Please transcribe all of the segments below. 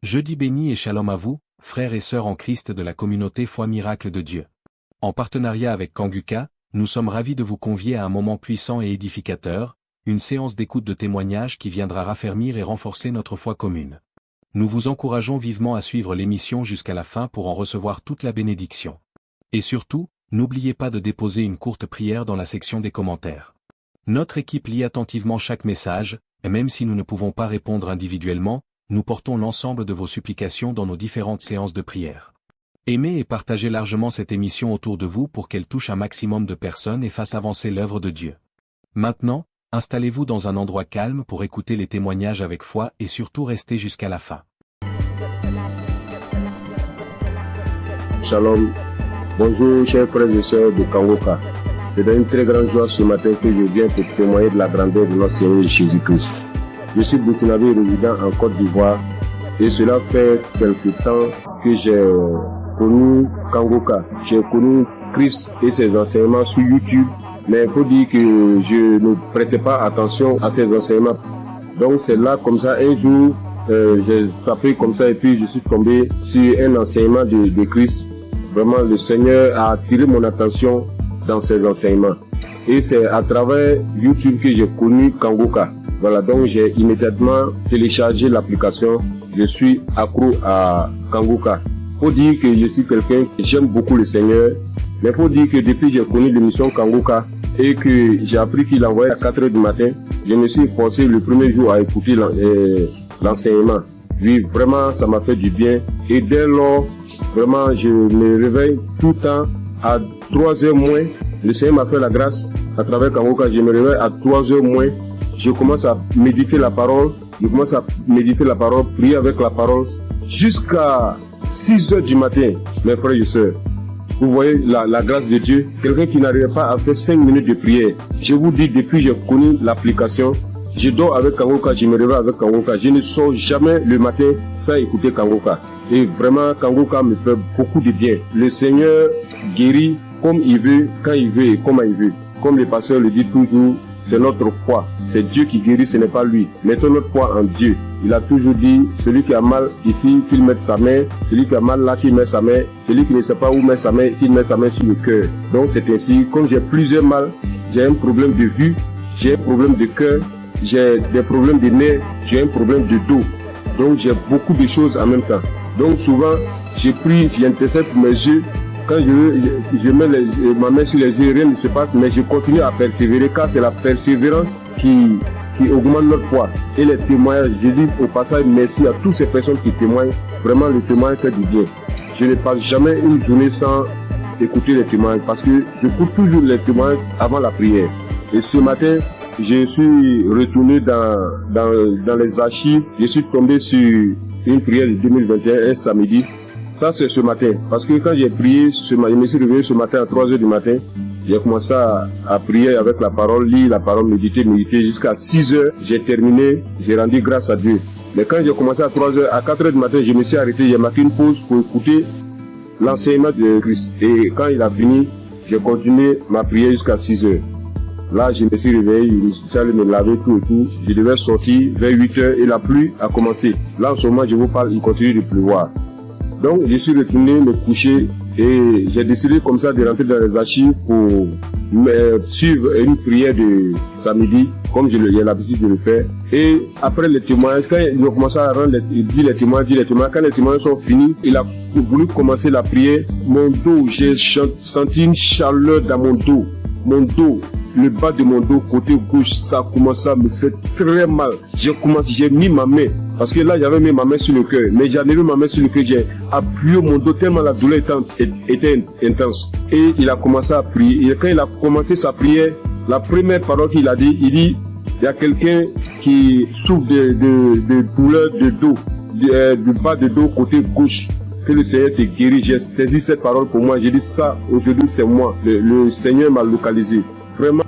Jeudi béni et shalom à vous, frères et sœurs en Christ de la communauté Foi Miracle de Dieu. En partenariat avec Kanguka, nous sommes ravis de vous convier à un moment puissant et édificateur, une séance d'écoute de témoignages qui viendra raffermir et renforcer notre foi commune. Nous vous encourageons vivement à suivre l'émission jusqu'à la fin pour en recevoir toute la bénédiction. Et surtout, n'oubliez pas de déposer une courte prière dans la section des commentaires. Notre équipe lit attentivement chaque message, et même si nous ne pouvons pas répondre individuellement, nous portons l'ensemble de vos supplications dans nos différentes séances de prière. Aimez et partagez largement cette émission autour de vous pour qu'elle touche un maximum de personnes et fasse avancer l'œuvre de Dieu. Maintenant, installez-vous dans un endroit calme pour écouter les témoignages avec foi et surtout restez jusqu'à la fin. Shalom. Bonjour chers frères et sœurs de Kanguka. C'est une très grande joie ce matin que je viens pour témoigner de la grandeur de notre Seigneur Jésus-Christ. Je suis burkinabé résident en Côte d'Ivoire et cela fait quelque temps que j'ai connu Kanguka. J'ai connu Christ et ses enseignements sur YouTube, mais il faut dire que je ne prêtais pas attention à ses enseignements. Donc c'est là comme ça un jour, j'ai zappé comme ça et puis je suis tombé sur un enseignement de Christ. Vraiment le Seigneur a attiré mon attention dans ses enseignements. Et c'est à travers YouTube que j'ai connu Kanguka. Voilà, donc j'ai immédiatement téléchargé l'application. Je suis accro à Kanguka. Faut dire que je suis quelqu'un qui j'aime beaucoup le Seigneur. Mais faut dire que depuis que j'ai connu l'émission Kanguka et que j'ai appris qu'il envoyait à 4h du matin, je me suis forcé le premier jour à écouter l'enseignement. Oui, vraiment, ça m'a fait du bien. Et dès lors, vraiment, je me réveille tout le temps à 3h moins. Le Seigneur m'a fait la grâce à travers Kanguka. Je me réveille à 3h moins. Je commence à méditer la parole. Prier avec la parole. Jusqu'à 6h du matin, mes frères et sœurs. Vous voyez la grâce de Dieu. Quelqu'un qui n'arrivait pas à faire 5 minutes de prière. Je vous dis, depuis que j'ai connu l'application, je dors avec Kanguka, je me réveille avec Kanguka. Je ne sors jamais le matin sans écouter Kanguka. Et vraiment, Kanguka me fait beaucoup de bien. Le Seigneur guérit comme il veut, quand il veut et comment il veut. Comme le pasteur le dit toujours, c'est notre foi. C'est Dieu qui guérit, ce n'est pas lui. Mettons notre foi en Dieu. Il a toujours dit, celui qui a mal ici, qu'il mette sa main. Celui qui a mal là, qu'il mette sa main. Celui qui ne sait pas où mettre sa main, qu'il mette sa main sur le cœur. Donc c'est ainsi, comme j'ai plusieurs mal, j'ai un problème de vue, j'ai un problème de cœur, j'ai des problèmes de nerfs, j'ai un problème de dos. Donc j'ai beaucoup de choses en même temps. Donc souvent, je prie, j'intercède pour mes yeux. Quand je mets ma main sur les yeux, rien ne se passe, mais je continue à persévérer, car c'est la persévérance qui augmente notre foi. Et les témoignages, je dis au passage merci à toutes ces personnes qui témoignent. Vraiment, le témoignage fait du bien. Je ne passe jamais une journée sans écouter les témoignages, parce que je coupe toujours les témoignages avant la prière. Et ce matin, je suis retourné dans les archives, je suis tombé sur une prière de 2021, un samedi. Ça c'est ce matin, parce que quand j'ai prié, je me suis réveillé ce matin à 3h du matin, j'ai commencé à prier avec la parole, lire la parole, méditer jusqu'à 6h, j'ai terminé, j'ai rendu grâce à Dieu. Mais quand j'ai commencé à 3h, à 4h du matin, je me suis arrêté, j'ai marqué une pause pour écouter l'enseignement de Christ. Et quand il a fini, j'ai continué ma prière jusqu'à 6h. Là, je me suis réveillé, je suis allé me laver tout et tout. Je devais sortir vers 8h et la pluie a commencé. Là, en ce moment, je vous parle, il continue de pleuvoir. Donc, je suis retourné me coucher et j'ai décidé comme ça de rentrer dans les archives pour suivre une prière de samedi, comme j'ai l'habitude de le faire. Et après les témoignages, quand il a commencé à dire les témoignages, quand les témoignages sont finis, il a voulu commencer la prière. Mon dos, j'ai senti une chaleur dans mon dos. Mon dos, le bas de mon dos, côté gauche, ça a commencé à me faire très mal. J'ai mis ma main, parce que là j'avais mis ma main sur le cœur, mais j'ai mis ma main sur le cœur, j'ai appuyé mon dos tellement la douleur était intense. Et il a commencé à prier. Et quand il a commencé sa prière, la première parole qu'il a dit, il dit, il y a quelqu'un qui souffre de douleur de dos, du bas de dos côté gauche. Que le Seigneur te guérit. J'ai saisi cette parole pour moi. J'ai dit ça, aujourd'hui c'est moi. Le Seigneur m'a localisé. Vraiment,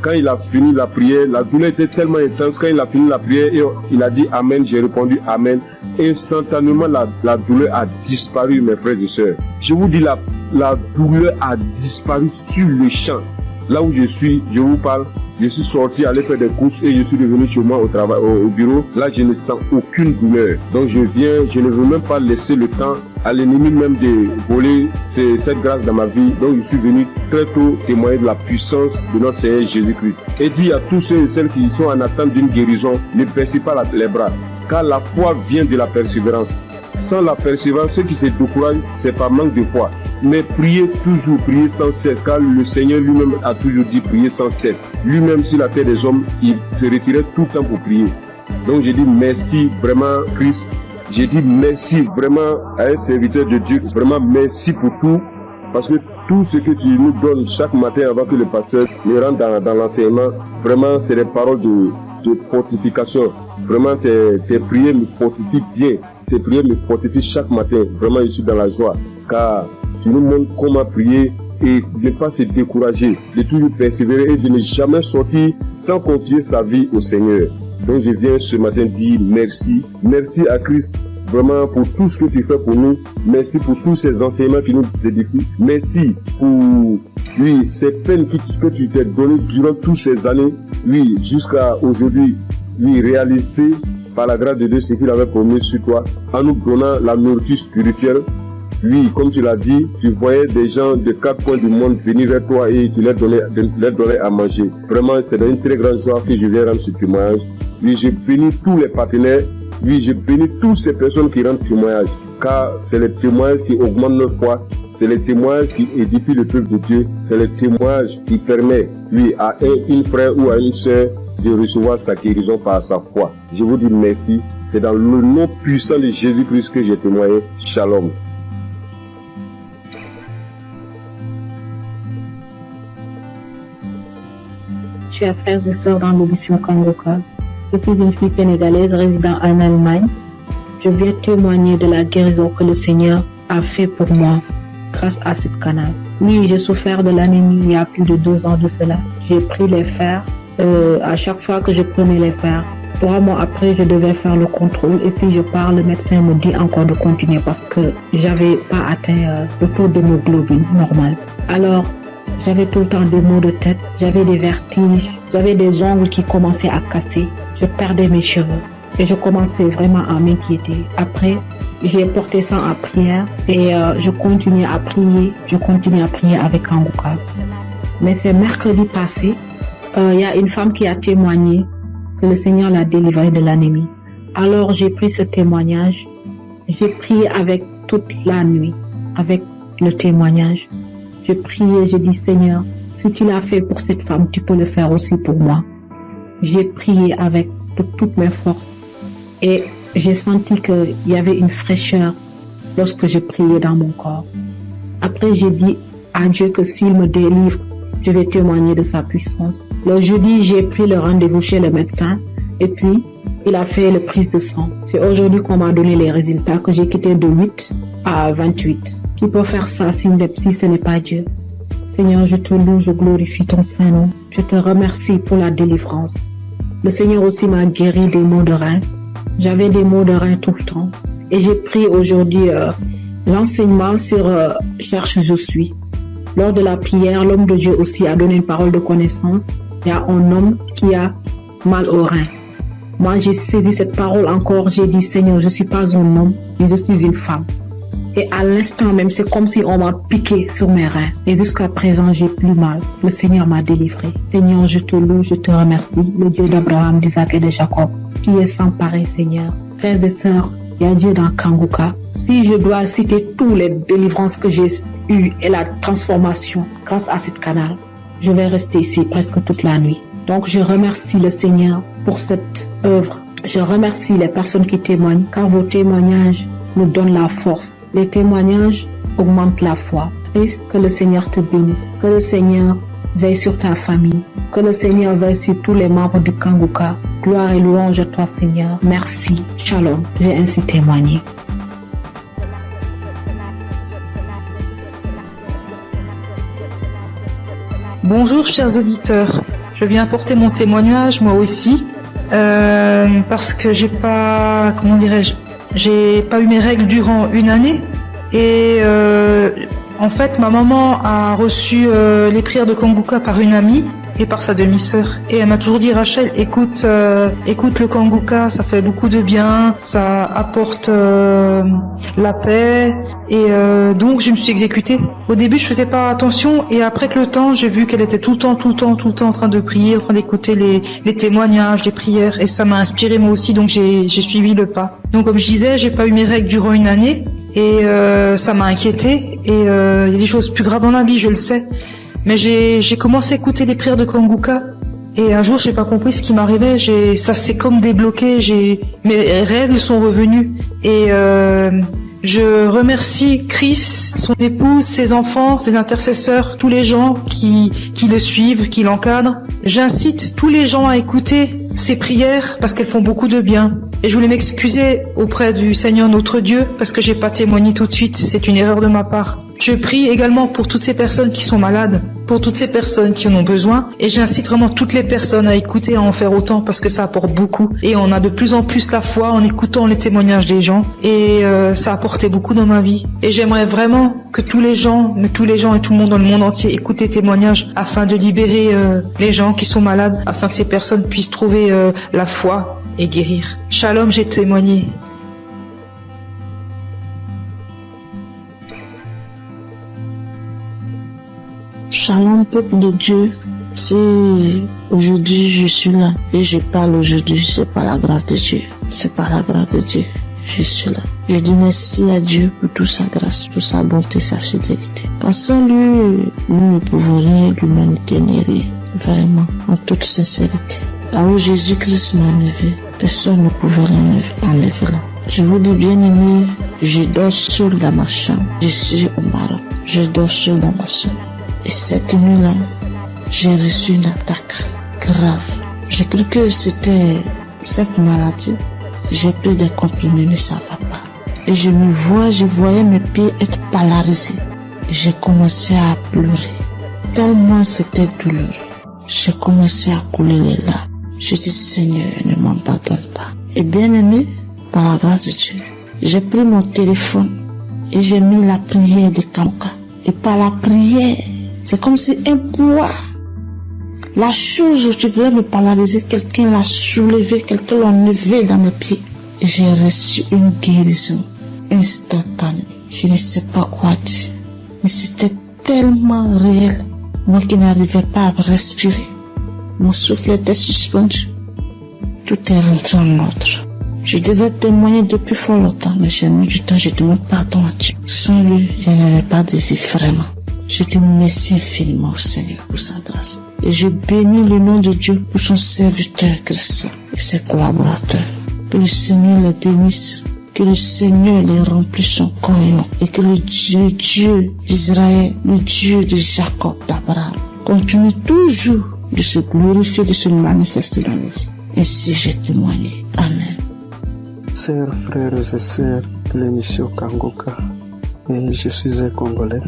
quand il a fini la prière, la douleur était tellement intense. Quand il a fini la prière, il a dit Amen, j'ai répondu Amen. Instantanément, la douleur a disparu, mes frères et sœurs. Je vous dis, la douleur a disparu sur le champ. Là où je suis, je vous parle, je suis sorti aller faire des courses et je suis revenu chez moi au travail, au bureau. Là, je ne sens aucune douleur. Donc je ne veux même pas laisser le temps à l'ennemi même de voler cette grâce dans ma vie. Donc je suis venu très tôt témoigner de la puissance de notre Seigneur Jésus-Christ. Et dit à tous ceux et celles qui sont en attente d'une guérison, ne baissez pas les bras, car la foi vient de la persévérance. Sans la persévérance, ceux qui se découragent, c'est par manque de foi. Mais priez toujours, priez sans cesse, car le Seigneur lui-même a toujours dit prier sans cesse. Lui-même sur la terre des hommes, il se retirait tout le temps pour prier. Donc j'ai dit merci vraiment Christ. J'ai dit merci vraiment à un serviteur de Dieu. Vraiment merci pour tout. Parce que tout ce que tu nous donnes chaque matin avant que le pasteur ne rentre dans l'enseignement, vraiment c'est des paroles de fortification. Vraiment tes prières me fortifient bien. Tes prières me fortifient chaque matin. Vraiment je suis dans la joie. Car tu nous montres comment prier et ne pas se décourager, de toujours persévérer et de ne jamais sortir sans confier sa vie au Seigneur. Donc je viens ce matin dire merci. Merci à Christ vraiment pour tout ce que tu fais pour nous. Merci pour tous ces enseignements qui nous édifient. Merci pour ces peines que tu t'es données durant toutes ces années. Jusqu'à aujourd'hui, réaliser par la grâce de Dieu ce qu'il avait promis sur toi, en nous donnant la nourriture spirituelle. Comme tu l'as dit, tu voyais des gens de 4 coins du monde venir vers toi et tu leur donnais à manger. Vraiment, c'est une très grande joie que je viens rendre ce témoignage. Je bénis tous les partenaires. Je bénis toutes ces personnes qui rendent témoignage. Car c'est les témoignages qui augmentent notre foi. C'est les témoignages qui édifient le peuple de Dieu. C'est les témoignages qui permettent, à un frère ou à une sœur de recevoir sa guérison par sa foi. Je vous dis merci. C'est dans le nom puissant de Jésus-Christ que j'ai témoigné. Shalom. Chers frères et sœurs dans l'émission Kangoka, je suis une fille sénégalaise résidant en Allemagne. Je viens témoigner de la guérison que le Seigneur a fait pour moi grâce à ce canal. Oui, j'ai souffert de l'anémie il y a plus de 2 ans de cela. J'ai pris les fers. À chaque fois que je prenais les fers, 3 mois après, je devais faire le contrôle. Et si je pars, le médecin me dit encore de continuer parce que j'avais pas atteint le taux d'hémoglobine normal. Alors, j'avais tout le temps des maux de tête, j'avais des vertiges, j'avais des ongles qui commençaient à casser, je perdais mes cheveux et je commençais vraiment à m'inquiéter. Après, j'ai porté ça en prière et je continuais à prier avec Kangoka. Mais c'est mercredi passé, il y a une femme qui a témoigné que le Seigneur l'a délivrée de l'anémie. Alors j'ai pris ce témoignage, j'ai prié avec toute la nuit, avec le témoignage. J'ai prié, j'ai dit Seigneur, si tu l'as fait pour cette femme, tu peux le faire aussi pour moi. J'ai prié avec toutes mes forces et j'ai senti qu'il y avait une fraîcheur lorsque je priais dans mon corps. Après, j'ai dit à Dieu que s'il me délivre, je vais témoigner de sa puissance. Le jeudi, j'ai pris le rendez-vous chez le médecin et puis il a fait la prise de sang. C'est aujourd'hui qu'on m'a donné les résultats que j'ai quitté de 8 à 28. Qui peut faire ça si ce n'est pas Dieu? Seigneur, je te loue, je glorifie ton Saint-Nom. Je te remercie pour la délivrance. Le Seigneur aussi m'a guéri des maux de rein. J'avais des maux de rein tout le temps. Et j'ai pris aujourd'hui l'enseignement sur Cherche je suis. Lors de la prière, l'homme de Dieu aussi a donné une parole de connaissance. Il y a un homme qui a mal au rein. Moi, j'ai saisi cette parole encore. J'ai dit, Seigneur, je ne suis pas un homme, mais je suis une femme. Et à l'instant même, c'est comme si on m'a piqué sur mes reins. Et jusqu'à présent, j'ai plus mal. Le Seigneur m'a délivré. Seigneur, je te loue, je te remercie. Le Dieu d'Abraham, d'Isaac et de Jacob. Tu es sans pareil, Seigneur. Frères et sœurs, il y a Dieu dans Kangoka. Si je dois citer toutes les délivrances que j'ai eues et la transformation grâce à ce canal, je vais rester ici presque toute la nuit. Donc, je remercie le Seigneur pour cette œuvre. Je remercie les personnes qui témoignent, car vos témoignages nous donnent la force. Les témoignages augmentent la foi. Christ, que le Seigneur te bénisse. Que le Seigneur veille sur ta famille. Que le Seigneur veille sur tous les membres du Kangoka. Gloire et louange à toi, Seigneur. Merci. Shalom. J'ai ainsi témoigné. Bonjour chers auditeurs, je viens apporter mon témoignage moi aussi parce que j'ai pas eu mes règles durant 1 année et en fait ma maman a reçu les prières de Kangoka par une amie et par sa demi-sœur. Et elle m'a toujours dit, Rachel, écoute le Kanguka, ça fait beaucoup de bien, ça apporte la paix. Et donc je me suis exécutée. Au début je faisais pas attention, et après que le temps, j'ai vu qu'elle était tout le temps en train de prier, en train d'écouter les témoignages, les prières, et ça m'a inspiré moi aussi, donc j'ai suivi le pas. Donc comme je disais, j'ai pas eu mes règles durant une année, et ça m'a inquiétée, et il y a des choses plus graves dans la vie, je le sais. Mais j'ai commencé à écouter les prières de Kanguka, et un jour j'ai pas compris ce qui m'arrivait, ça s'est comme débloqué, mes règles sont revenues, et je remercie Chris, son épouse, ses enfants, ses intercesseurs, tous les gens qui le suivent, qui l'encadrent. J'incite tous les gens à écouter ces prières parce qu'elles font beaucoup de bien. Et je voulais m'excuser auprès du Seigneur notre Dieu parce que j'ai pas témoigné tout de suite, c'est une erreur de ma part. Je prie également pour toutes ces personnes qui sont malades, pour toutes ces personnes qui en ont besoin, et j'incite vraiment toutes les personnes à écouter, à en faire autant parce que ça apporte beaucoup, et on a de plus en plus la foi en écoutant les témoignages des gens, et ça a apporté beaucoup dans ma vie. Et j'aimerais vraiment que tous les gens et tout le monde dans le monde entier écoutent les témoignages afin de libérer les gens qui sont malades, afin que ces personnes puissent trouver la foi et guérir. Shalom, j'ai témoigné. Shalom, peuple de Dieu. Si aujourd'hui je suis là et je parle aujourd'hui, c'est par la grâce de Dieu. C'est par la grâce de Dieu. Je suis là. Je dis merci à Dieu pour toute sa grâce, pour sa bonté, sa fidélité. Sans lui, nous ne pouvons rien, l'humanité n'est rien. Vraiment, en toute sincérité. Là où Jésus-Christ m'a enlevé, personne ne pouvait l'enlever là. Je vous dis bien aimé, je dors seul dans ma chambre. Je suis au Maroc. Je dors seul dans ma chambre. Et cette nuit-là, j'ai reçu une attaque grave. J'ai cru que c'était cette maladie. J'ai pris des comprimés, mais ça va pas. Et je voyais mes pieds être paralysés. J'ai commencé à pleurer. Tellement c'était douloureux. J'ai commencé à couler les larmes. Je dis, Seigneur, ne m'abandonne pas. Et bien aimé, par la grâce de Dieu, j'ai pris mon téléphone et j'ai mis la prière de Kanguka. Et par la prière, c'est comme si un poids, la chose où tu voulais me paralyser, quelqu'un l'a soulevé, quelqu'un l'a enlevé dans mes pieds. Et j'ai reçu une guérison instantanée. Je ne sais pas quoi dire, mais c'était tellement réel. Moi qui n'arrivais pas à respirer, mon souffle était suspendu. Tout est rentré en ordre. Je devais témoigner depuis fort longtemps, mais j'ai mis du temps, je demande pardon à Dieu. Sans lui, je n'avais pas de vie vraiment. Je dis merci infiniment au Seigneur pour sa grâce. Et je bénis le nom de Dieu pour son serviteur Christ et ses collaborateurs. Que le Seigneur les bénisse, que le Seigneur les remplisse son cœur et que le Dieu d'Israël, le Dieu de Jacob, d'Abraham, continue toujours de se glorifier, de se manifester dans nos vies. Ainsi j'ai témoigné. Amen. Chers frères et sœurs de l'émission Kanguka, et je suis un Congolais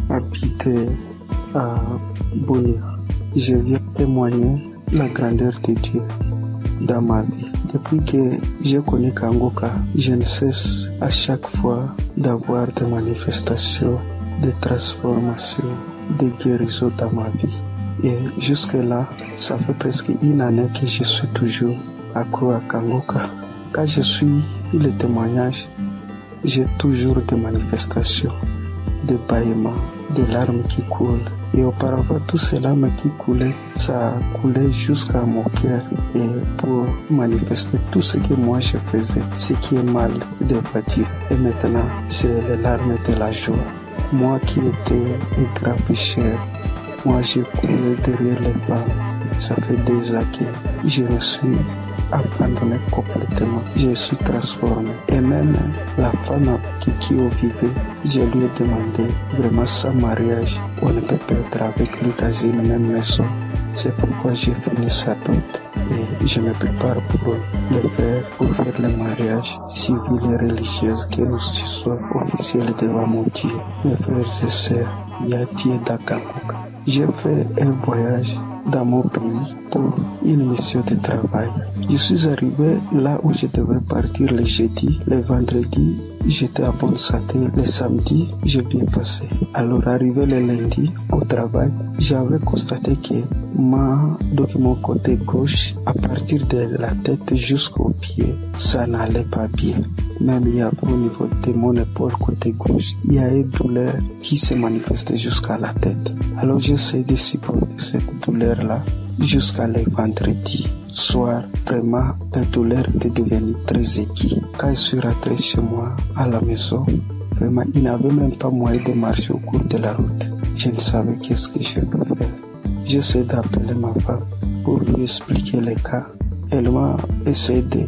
habité à Bunia. Je viens témoigner la grandeur de Dieu dans ma vie. Depuis que j'ai connu Kanguka, je ne cesse à chaque fois d'avoir des manifestations, des transformations, des guérisons dans ma vie. Et jusque-là, ça fait presque une année que je suis toujours accro à Kanguka. Quand je suis les témoignages, j'ai toujours des manifestations, des bâillements, des larmes qui coulent. Et auparavant, tous ces larmes qui coulaient, ça coulait jusqu'à mon cœur. Et pour manifester tout ce que moi je faisais, ce qui est mal de bâtir. Et maintenant, c'est les larmes de la joie. Moi qui étais un grand pécheur, moi j'ai coulé derrière les femmes. Ça fait des années que je me suis abandonné complètement. Je suis transformé. Et même la femme avec qui on vivait, je lui ai demandé vraiment sans mariage, on ne peut pas être avec lui dans une même maison. C'est pourquoi j'ai fini sa dot et je me prépare pour le faire, pour faire le mariage civil et religieux, que nous soyons officiels devant mon Dieu. Mes frères et sœurs, il y a Dieu dans Kanguka. J'ai fait un voyage dans mon pays pour une mission de travail. Je suis arrivé là où je devais partir le jeudi, le vendredi j'étais à bonne santé. Le samedi, j'ai bien passé. Alors, arrivé le lundi au travail, j'avais constaté que mon côté gauche, à partir de la tête jusqu'au pied, ça n'allait pas bien. Même il y avait au niveau de mon épaule côté gauche, il y a une douleur qui se manifestait jusqu'à la tête. Alors j'essaie de supporter cette douleur-là jusqu'à le vendredi soir. Vraiment, la douleur était devenue très aiguë. Quand je suis rentré chez moi à la maison, vraiment, il n'avait même pas moyen de marcher au cours de la route. Je ne savais qu'est-ce que je devais faire. J'essaie d'appeler ma femme pour lui expliquer le cas. Elle m'a essayé de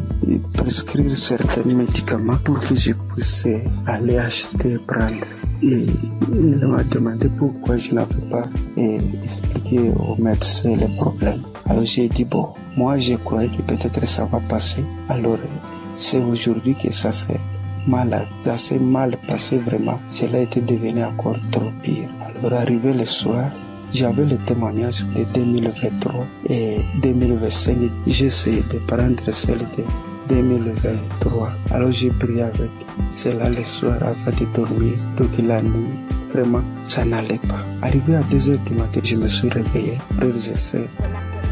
prescrire certains médicaments pour que je puisse aller acheter et prendre. Et elle m'a demandé pourquoi je n'avais pas expliqué au médecin les problèmes. Alors j'ai dit bon, moi je croyais que peut-être ça va passer. Alors c'est aujourd'hui que ça s'est mal passé vraiment. Cela était devenu encore trop pire. Alors arrivé le soir, j'avais le témoignage de 2023 et 2025. J'ai essayé de prendre celle de 2023. Alors j'ai prié avec cela le soir avant de dormir. Donc la nuit, vraiment, ça n'allait pas. Arrivé à 2h du matin, je me suis réveillé, frères et sœurs,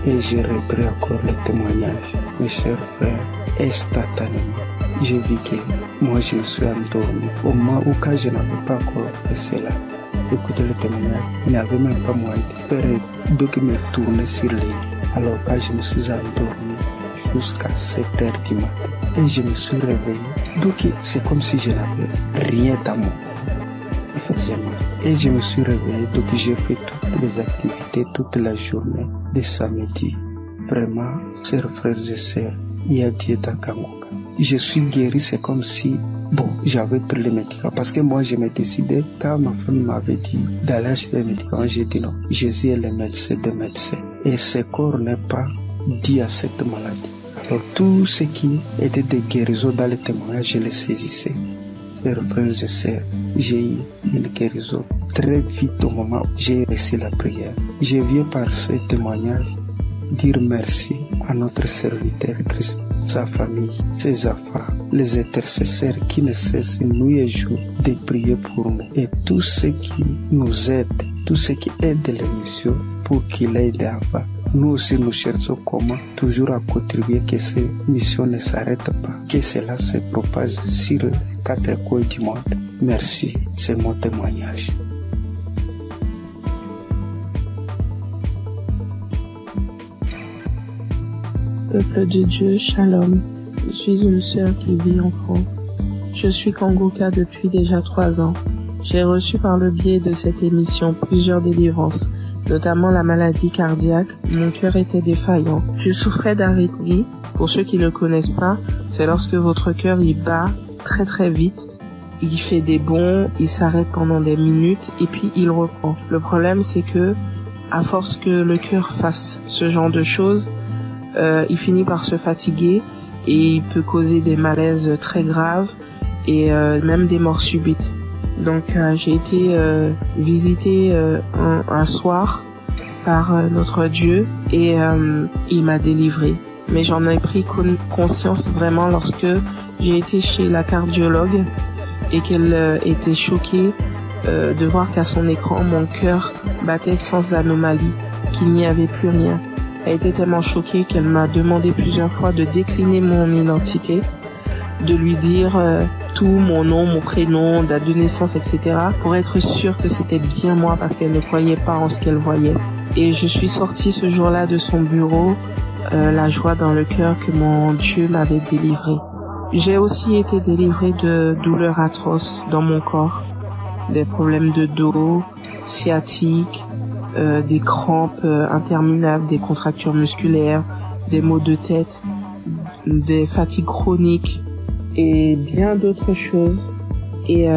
et j'ai repris encore le témoignage. Mes chers frères, instantanément, j'ai vu que moi je me suis endormi. Au moment où quand je n'avais pas encore fait cela, écoutez le témoignage, il n'y avait même pas moyen de faire donc me tourner sur les lits. Alors quand je me suis endormi jusqu'à 7h du matin et je me suis réveillé, donc c'est comme si je n'avais rien dans mon corps. Il faisait mal. Et je me suis réveillé, donc j'ai fait toutes les activités toute la journée de samedi. Vraiment, chers frères et sœurs, il y a Dieu dans Kangoka. Je suis guéri, c'est comme si j'avais pris les médicaments. Parce que moi, je me décidais, quand ma femme m'avait dit d'aller acheter les médicaments, j'ai dit non. Jésus est le médecin des médecins. Et ce corps n'est pas dit à cette maladie. Alors, tout ce qui était de guérison dans les témoignages, je les saisissais. Chers frères et sœurs, j'ai eu une guérison très vite au moment où j'ai reçu la prière. Je viens par ce témoignage dire merci à notre serviteur Christ, sa famille, ses enfants, les intercesseurs qui ne cessent nuit et jour de prier pour nous et tous ceux qui nous aident, tous ceux qui aident l'émission pour qu'il aille avant. Nous aussi nous cherchons comment toujours à contribuer que ces missions ne s'arrêtent pas, que cela se propage sur les 4 coins du monde. Merci, c'est mon témoignage. Peuple de Dieu, Shalom. Je suis une sœur qui vit en France. Je suis Kangoka depuis déjà 3 ans. J'ai reçu par le biais de cette émission plusieurs délivrances, notamment la maladie cardiaque. Mon cœur était défaillant. Je souffrais d'arythmie. Pour ceux qui ne connaissent pas, c'est lorsque votre cœur il bat très très vite. Il fait des bonds, il s'arrête pendant des minutes et puis il reprend. Le problème c'est que, à force que le cœur fasse ce genre de choses, il finit par se fatiguer et il peut causer des malaises très graves et même des morts subites. Donc j'ai été visitée un soir par notre Dieu et il m'a délivrée. Mais j'en ai pris conscience vraiment lorsque j'ai été chez la cardiologue et qu'elle était choquée de voir qu'à son écran mon cœur battait sans anomalie, qu'il n'y avait plus rien. Elle était tellement choquée qu'elle m'a demandé plusieurs fois de décliner mon identité, de lui dire tout, mon nom, mon prénom, date de naissance, etc. pour être sûre que c'était bien moi parce qu'elle ne croyait pas en ce qu'elle voyait. Et je suis sortie ce jour-là de son bureau, la joie dans le cœur que mon Dieu m'avait délivrée. J'ai aussi été délivrée de douleurs atroces dans mon corps, des problèmes de dos, sciatiques, des crampes interminables, des contractures musculaires, des maux de tête, des fatigues chroniques et bien d'autres choses. Et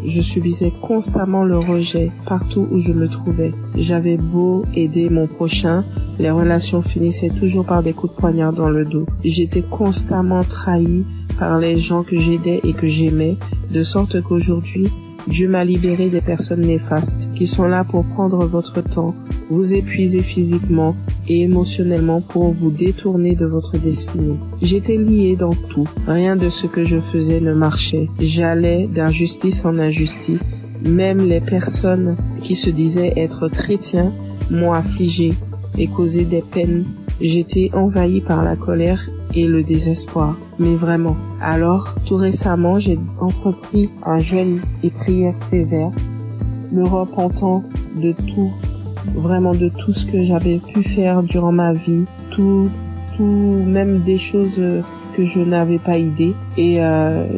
je subissais constamment le rejet partout où je me trouvais. J'avais beau aider mon prochain, les relations finissaient toujours par des coups de poignard dans le dos. J'étais constamment trahie par les gens que j'aidais et que j'aimais, de sorte qu'aujourd'hui, Dieu m'a libéré des personnes néfastes qui sont là pour prendre votre temps, vous épuiser physiquement et émotionnellement pour vous détourner de votre destinée. J'étais lié dans tout. Rien de ce que je faisais ne marchait. J'allais d'injustice en injustice. Même les personnes qui se disaient être chrétiens m'ont affligé et causé des peines. J'étais envahi par la colère et le désespoir. Mais vraiment. Alors, tout récemment, j'ai entrepris un jeûne et prière sévère, me repentant de tout, vraiment de tout ce que j'avais pu faire durant ma vie, tout, même des choses que je n'avais pas idée. Et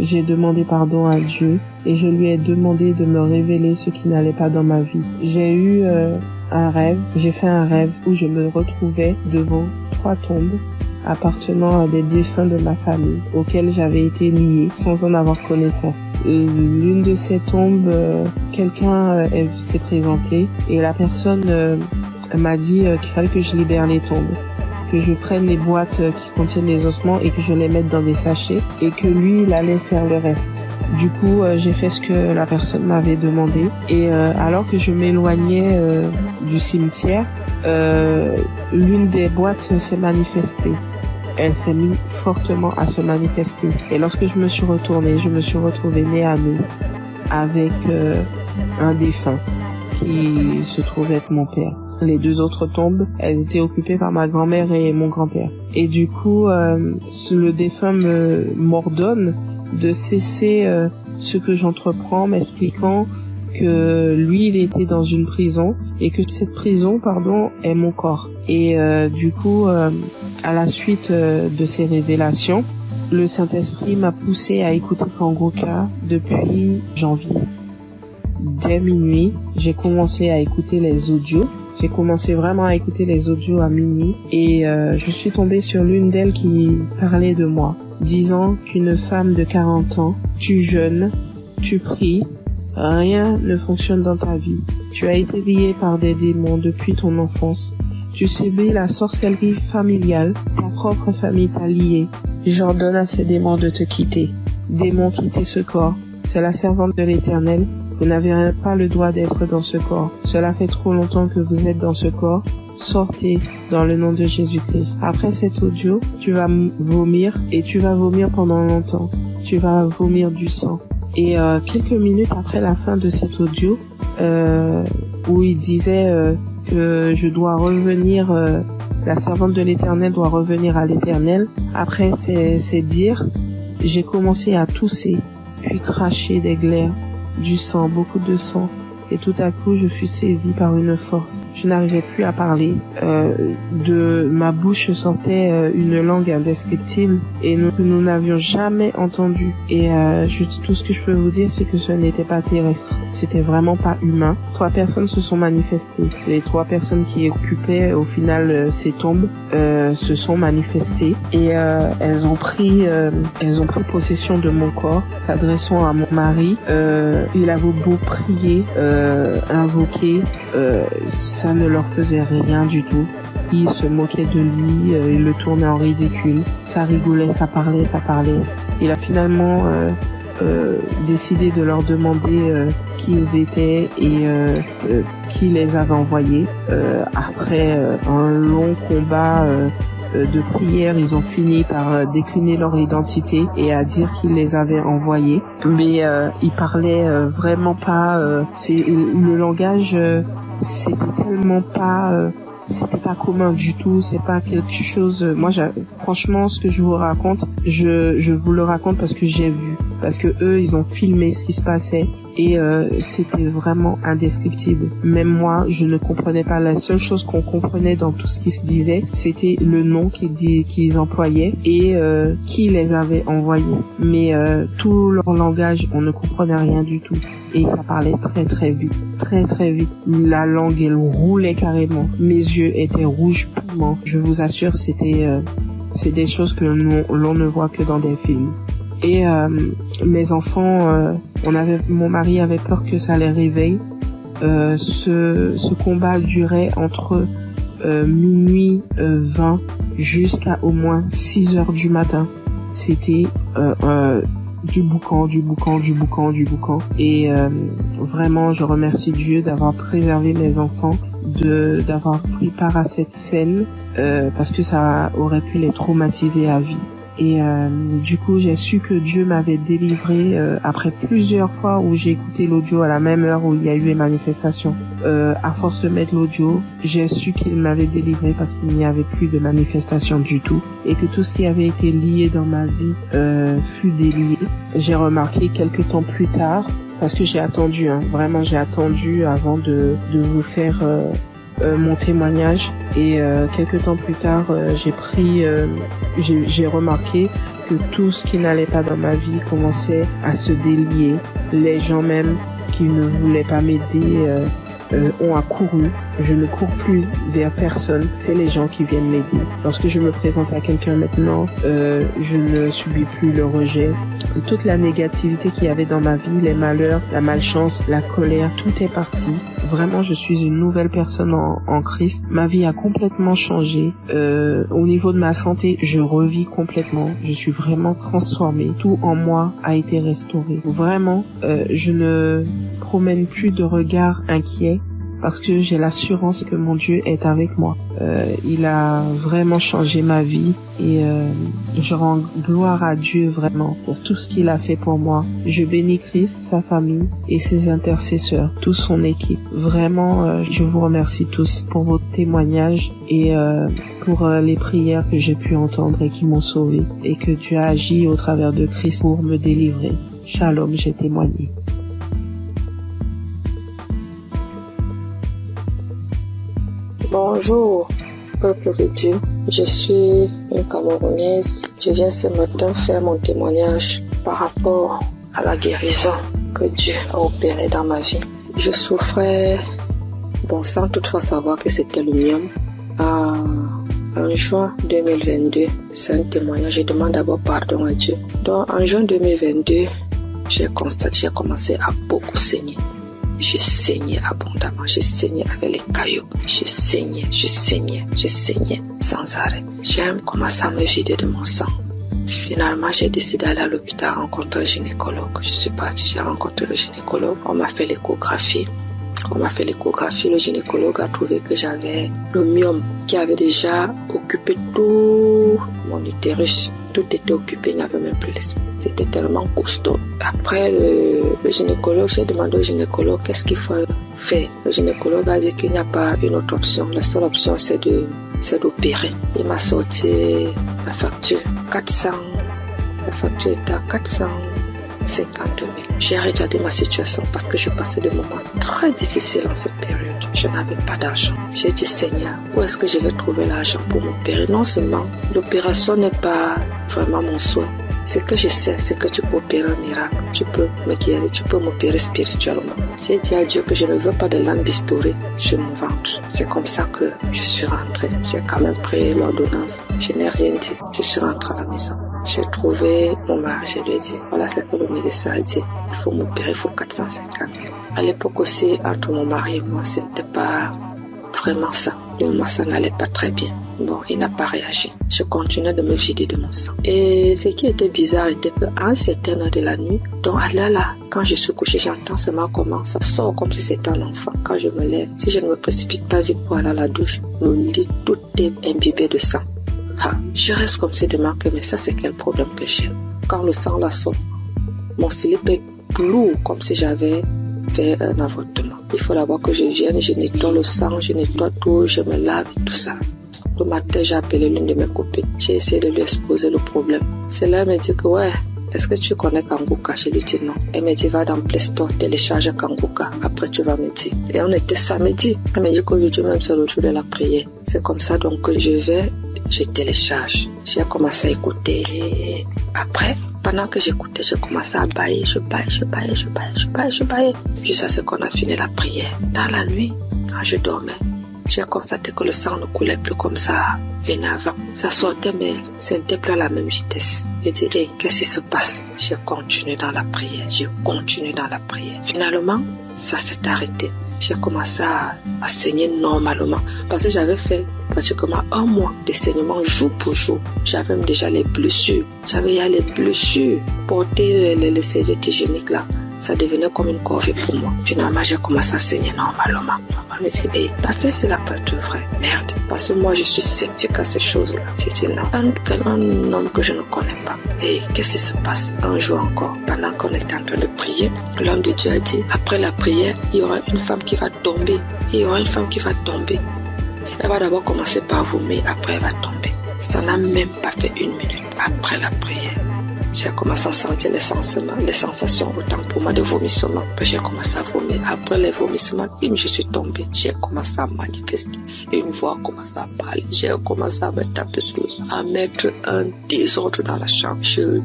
j'ai demandé pardon à Dieu et je lui ai demandé de me révéler ce qui n'allait pas dans ma vie. J'ai eu j'ai fait un rêve où je me retrouvais devant 3 tombes appartenant à des défunts de ma famille auxquels j'avais été lié sans en avoir connaissance. L'une de ces tombes, quelqu'un s'est présenté et la personne m'a dit qu'il fallait que je libère les tombes, que je prenne les boîtes qui contiennent les ossements et que je les mette dans des sachets et que lui, il allait faire le reste. Du coup, j'ai fait ce que la personne m'avait demandé et alors que je m'éloignais du cimetière, l'une des boîtes s'est manifestée. Elle s'est mise fortement à se manifester. Et lorsque je me suis retournée, je me suis retrouvée nez à nez avec un défunt qui se trouvait être mon père. Les 2 autres tombes, elles étaient occupées par ma grand-mère et mon grand-père. Et du coup, le défunt m'ordonne de cesser ce que j'entreprends, m'expliquant que lui, il était dans une prison et que cette prison, est mon corps. Et du coup, à la suite de ces révélations, le Saint-Esprit m'a poussé à écouter Kangoka depuis janvier. Dès minuit, j'ai commencé à écouter les audios. J'ai commencé vraiment à écouter les audios à minuit et je suis tombée sur l'une d'elles qui parlait de moi, disant qu'une femme de 40 ans, tu jeûnes, tu pries, rien ne fonctionne dans ta vie. Tu as été lié par des démons depuis ton enfance. Tu subis la sorcellerie familiale, ta propre famille t'a lié. J'ordonne à ces démons de te quitter. Démons, quittez ce corps. C'est la servante de l'Éternel. Vous n'avez pas le droit d'être dans ce corps. Cela fait trop longtemps que vous êtes dans ce corps. Sortez dans le nom de Jésus-Christ. Après cet audio, tu vas vomir et tu vas vomir pendant longtemps. Tu vas vomir du sang. Et quelques minutes après la fin de cet audio, où il disait que je dois revenir, la servante de l'Éternel doit revenir à l'Éternel. Après ces dires, j'ai commencé à tousser, puis cracher des glaires, du sang, beaucoup de sang. Et tout à coup, je fus saisie par une force. Je n'arrivais plus à parler. De ma bouche sortait une langue indescriptible et nous n'avions jamais entendu. Et tout ce que je peux vous dire, c'est que ce n'était pas terrestre. C'était vraiment pas humain. 3 personnes se sont manifestées. Les 3 personnes qui occupaient au final ces tombes se sont manifestées et elles ont pris possession de mon corps, s'adressant à mon mari. Il avait beau prier, invoquer, ça ne leur faisait rien du tout. Ils se moquaient de lui, ils le tournaient en ridicule. Ça rigolait, ça parlait. Il a finalement décidé de leur demander qui ils étaient et qui les avait envoyés. Après un long combat de prière, ils ont fini par décliner leur identité et à dire qu'ils les avaient envoyés. Mais ils parlaient vraiment pas. Le langage, c'était tellement pas. C'était pas commun du tout, c'est pas quelque chose. Moi, franchement, ce que je vous raconte, je vous le raconte parce que j'ai vu, parce que eux, ils ont filmé ce qui se passait et c'était vraiment indescriptible. Même moi, je ne comprenais pas. La seule chose qu'on comprenait dans tout ce qui se disait, c'était le nom qu'ils employaient et qui les avait envoyés. Mais tout leur langage, on ne comprenait rien du tout. Et ça parlait très vite, très vite. La langue, elle roulait carrément. Mes yeux étaient rouges piment. Je vous assure, c'est des choses que l'on ne voit que dans des films. Et mes enfants, mon mari avait peur que ça les réveille. Ce combat durait entre minuit 20 jusqu'à au moins 6 heures du matin. C'était du boucan. Et vraiment, je remercie Dieu d'avoir préservé mes enfants, d'avoir pris part à cette scène, parce que ça aurait pu les traumatiser à vie. Et du coup, j'ai su que Dieu m'avait délivré après plusieurs fois où j'ai écouté l'audio à la même heure où il y a eu les manifestations. À force de mettre l'audio, j'ai su qu'il m'avait délivré parce qu'il n'y avait plus de manifestations du tout et que tout ce qui avait été lié dans ma vie fut délié. J'ai remarqué quelques temps plus tard, parce que j'ai attendu, vraiment j'ai attendu avant de vous faire mon témoignage, et quelques temps plus tard j'ai remarqué que tout ce qui n'allait pas dans ma vie commençait à se délier. Les gens même qui ne voulaient pas m'aider ont accouru. Je ne cours plus vers personne, c'est les gens qui viennent m'aider. Lorsque je me présente à quelqu'un maintenant, je ne subis plus le rejet. Et toute la négativité qu'il y avait dans ma vie, les malheurs, la malchance, la colère, tout est parti. Vraiment, je suis une nouvelle personne en Christ. Ma vie a complètement changé. Au niveau de ma santé, je revis complètement. Je suis vraiment transformée. Tout en moi a été restauré. Vraiment, je ne promène plus de regard inquiet parce que j'ai l'assurance que mon Dieu est avec moi. Il a vraiment changé ma vie et je rends gloire à Dieu vraiment pour tout ce qu'il a fait pour moi. Je bénis Christ, sa famille et ses intercesseurs, toute son équipe. Vraiment, je vous remercie tous pour vos témoignages et pour les prières que j'ai pu entendre et qui m'ont sauvé, et que Dieu a agi au travers de Christ pour me délivrer. Shalom, j'ai témoigné. Bonjour, peuple de Dieu. Je suis une Camerounaise. Je viens ce matin faire mon témoignage par rapport à la guérison que Dieu a opérée dans ma vie. Je souffrais, sans toutefois savoir que c'était le myome, en juin 2022. C'est un témoignage. Je demande d'abord pardon à Dieu. Donc, en juin 2022, j'ai commencé à beaucoup saigner. Je saignais abondamment, je saignais avec les cailloux, je saignais sans arrêt. J'ai commencé à me vider de mon sang. Finalement, j'ai décidé d'aller à l'hôpital rencontrer un gynécologue. Je suis partie, j'ai rencontré le gynécologue. On m'a fait l'échographie. Le gynécologue a trouvé que j'avais le myome qui avait déjà occupé tout mon utérus. Tout était occupé, il n'y avait même plus l'espace. C'était tellement costaud. Après le gynécologue, j'ai demandé au gynécologue qu'est-ce qu'il faut faire. Le gynécologue a dit qu'il n'y a pas une autre option. La seule option, c'est d'opérer. Il m'a sorti la facture. La facture était à 450 000. J'ai regardé ma situation parce que je passais des moments très difficiles en cette période. Je n'avais pas d'argent. J'ai dit, Seigneur, où est-ce que je vais trouver l'argent pour m'opérer? Non seulement l'opération n'est pas vraiment mon souhait. Ce que je sais, c'est que tu peux opérer un miracle. Tu peux me guérir, tu peux m'opérer spirituellement. J'ai dit à Dieu que je ne veux pas de lambistourée sur mon ventre. C'est comme ça que je suis rentrée. J'ai quand même pris l'ordonnance. Je n'ai rien dit. Je suis rentrée à la maison. J'ai trouvé mon mari, je lui ai dit, voilà ce que le médecin a dit. Il faut m'opérer, il faut 450 000. À l'époque aussi, entre mon mari et moi, c'était pas vraiment ça. Moi, ça n'allait pas très bien. Bon, il n'a pas réagi. Je continuais de me vider de mon sang. Et ce qui était bizarre était qu'à un certain heure de la nuit, donc là, quand je suis couchée, j'entends seulement comment ça sort comme si c'était un enfant. Quand je me lève, si je ne me précipite pas vite pour aller à la douche, le lit, tout est imbibé de sang. Je reste comme si de marquer, mais ça c'est quel problème que j'ai. Quand le sang la sort, mon slip est lourd comme si j'avais fait un avortement. Il faut d'abord que je vienne, je nettoie le sang, je nettoie tout, je me lave et tout ça. Le matin, j'ai appelé l'une de mes copines. J'ai essayé de lui exposer le problème. C'est là, elle me dit que est-ce que tu connais Kangoka? Je lui dis non. Elle me dit, va dans Play Store, télécharge Kangoka. Après, tu vas me dire. Et on était samedi. Elle me dit qu'aujourd'hui même, c'est le jour de la prière. C'est comme ça, donc, que je télécharge. J'ai commencé à écouter. Et après, pendant que j'écoutais, j'ai commencé à bailler. Je baillais. Jusqu'à ce qu'on a fini la prière. Dans la nuit, quand je dormais, j'ai constaté que le sang ne coulait plus comme ça venait avant. Ça sortait, mais ce n'était plus à la même vitesse. J'ai dit, hey, qu'est-ce qui se passe? J'ai continué dans la prière. Finalement, ça s'est arrêté. J'ai commencé à saigner normalement parce que j'avais fait pratiquement 1 mois de saignement jour pour jour. J'avais même déjà les blessures. Porter les serviettes hygiéniques là, ça devenait comme une corvée pour moi. Finalement, j'ai commencé à saigner normalement. Je me dis, hey, la fête, c'est la peur de vrai. Merde. Parce que moi, je suis sceptique à ces choses-là. J'ai dit non. Un homme que je ne connais pas. Et qu'est-ce qui se passe? Un jour encore, pendant qu'on était en train de prier, l'homme de Dieu a dit, après la prière, il y aura une femme qui va tomber. Elle va d'abord commencer par vomir, après elle va tomber. Ça n'a même pas fait 1 minute après la prière. J'ai commencé à sentir les sensations autant pour moi de vomissement. Puis j'ai commencé à vomir. Après les vomissements, je suis tombée. J'ai commencé à manifester. Une voix a commencé à parler. J'ai commencé à me taper sur le sol, à mettre un désordre dans la chambre. Je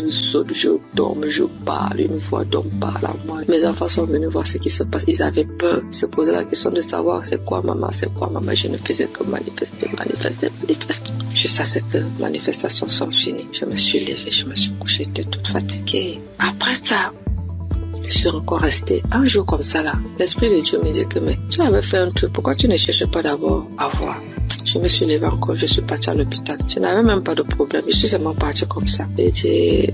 saute, je tombe, je parle. Une voix d'homme parle à moi. Mes enfants sont venus voir ce qui se passe. Ils avaient peur. Ils se posaient la question de savoir c'est quoi maman. Je ne faisais que manifester. Jusqu'à ce que les manifestations sont finies. Je me suis levée, je me suis couchée, j'étais toute fatiguée. Après ça, je suis encore restée un jour comme ça là. L'Esprit de Dieu me dit que mais tu avais fait un truc, pourquoi tu ne cherchais pas d'abord à voir? Je me suis levée encore, je suis partie à l'hôpital. Je n'avais même pas de problème, je suis seulement partie comme ça. J'ai dit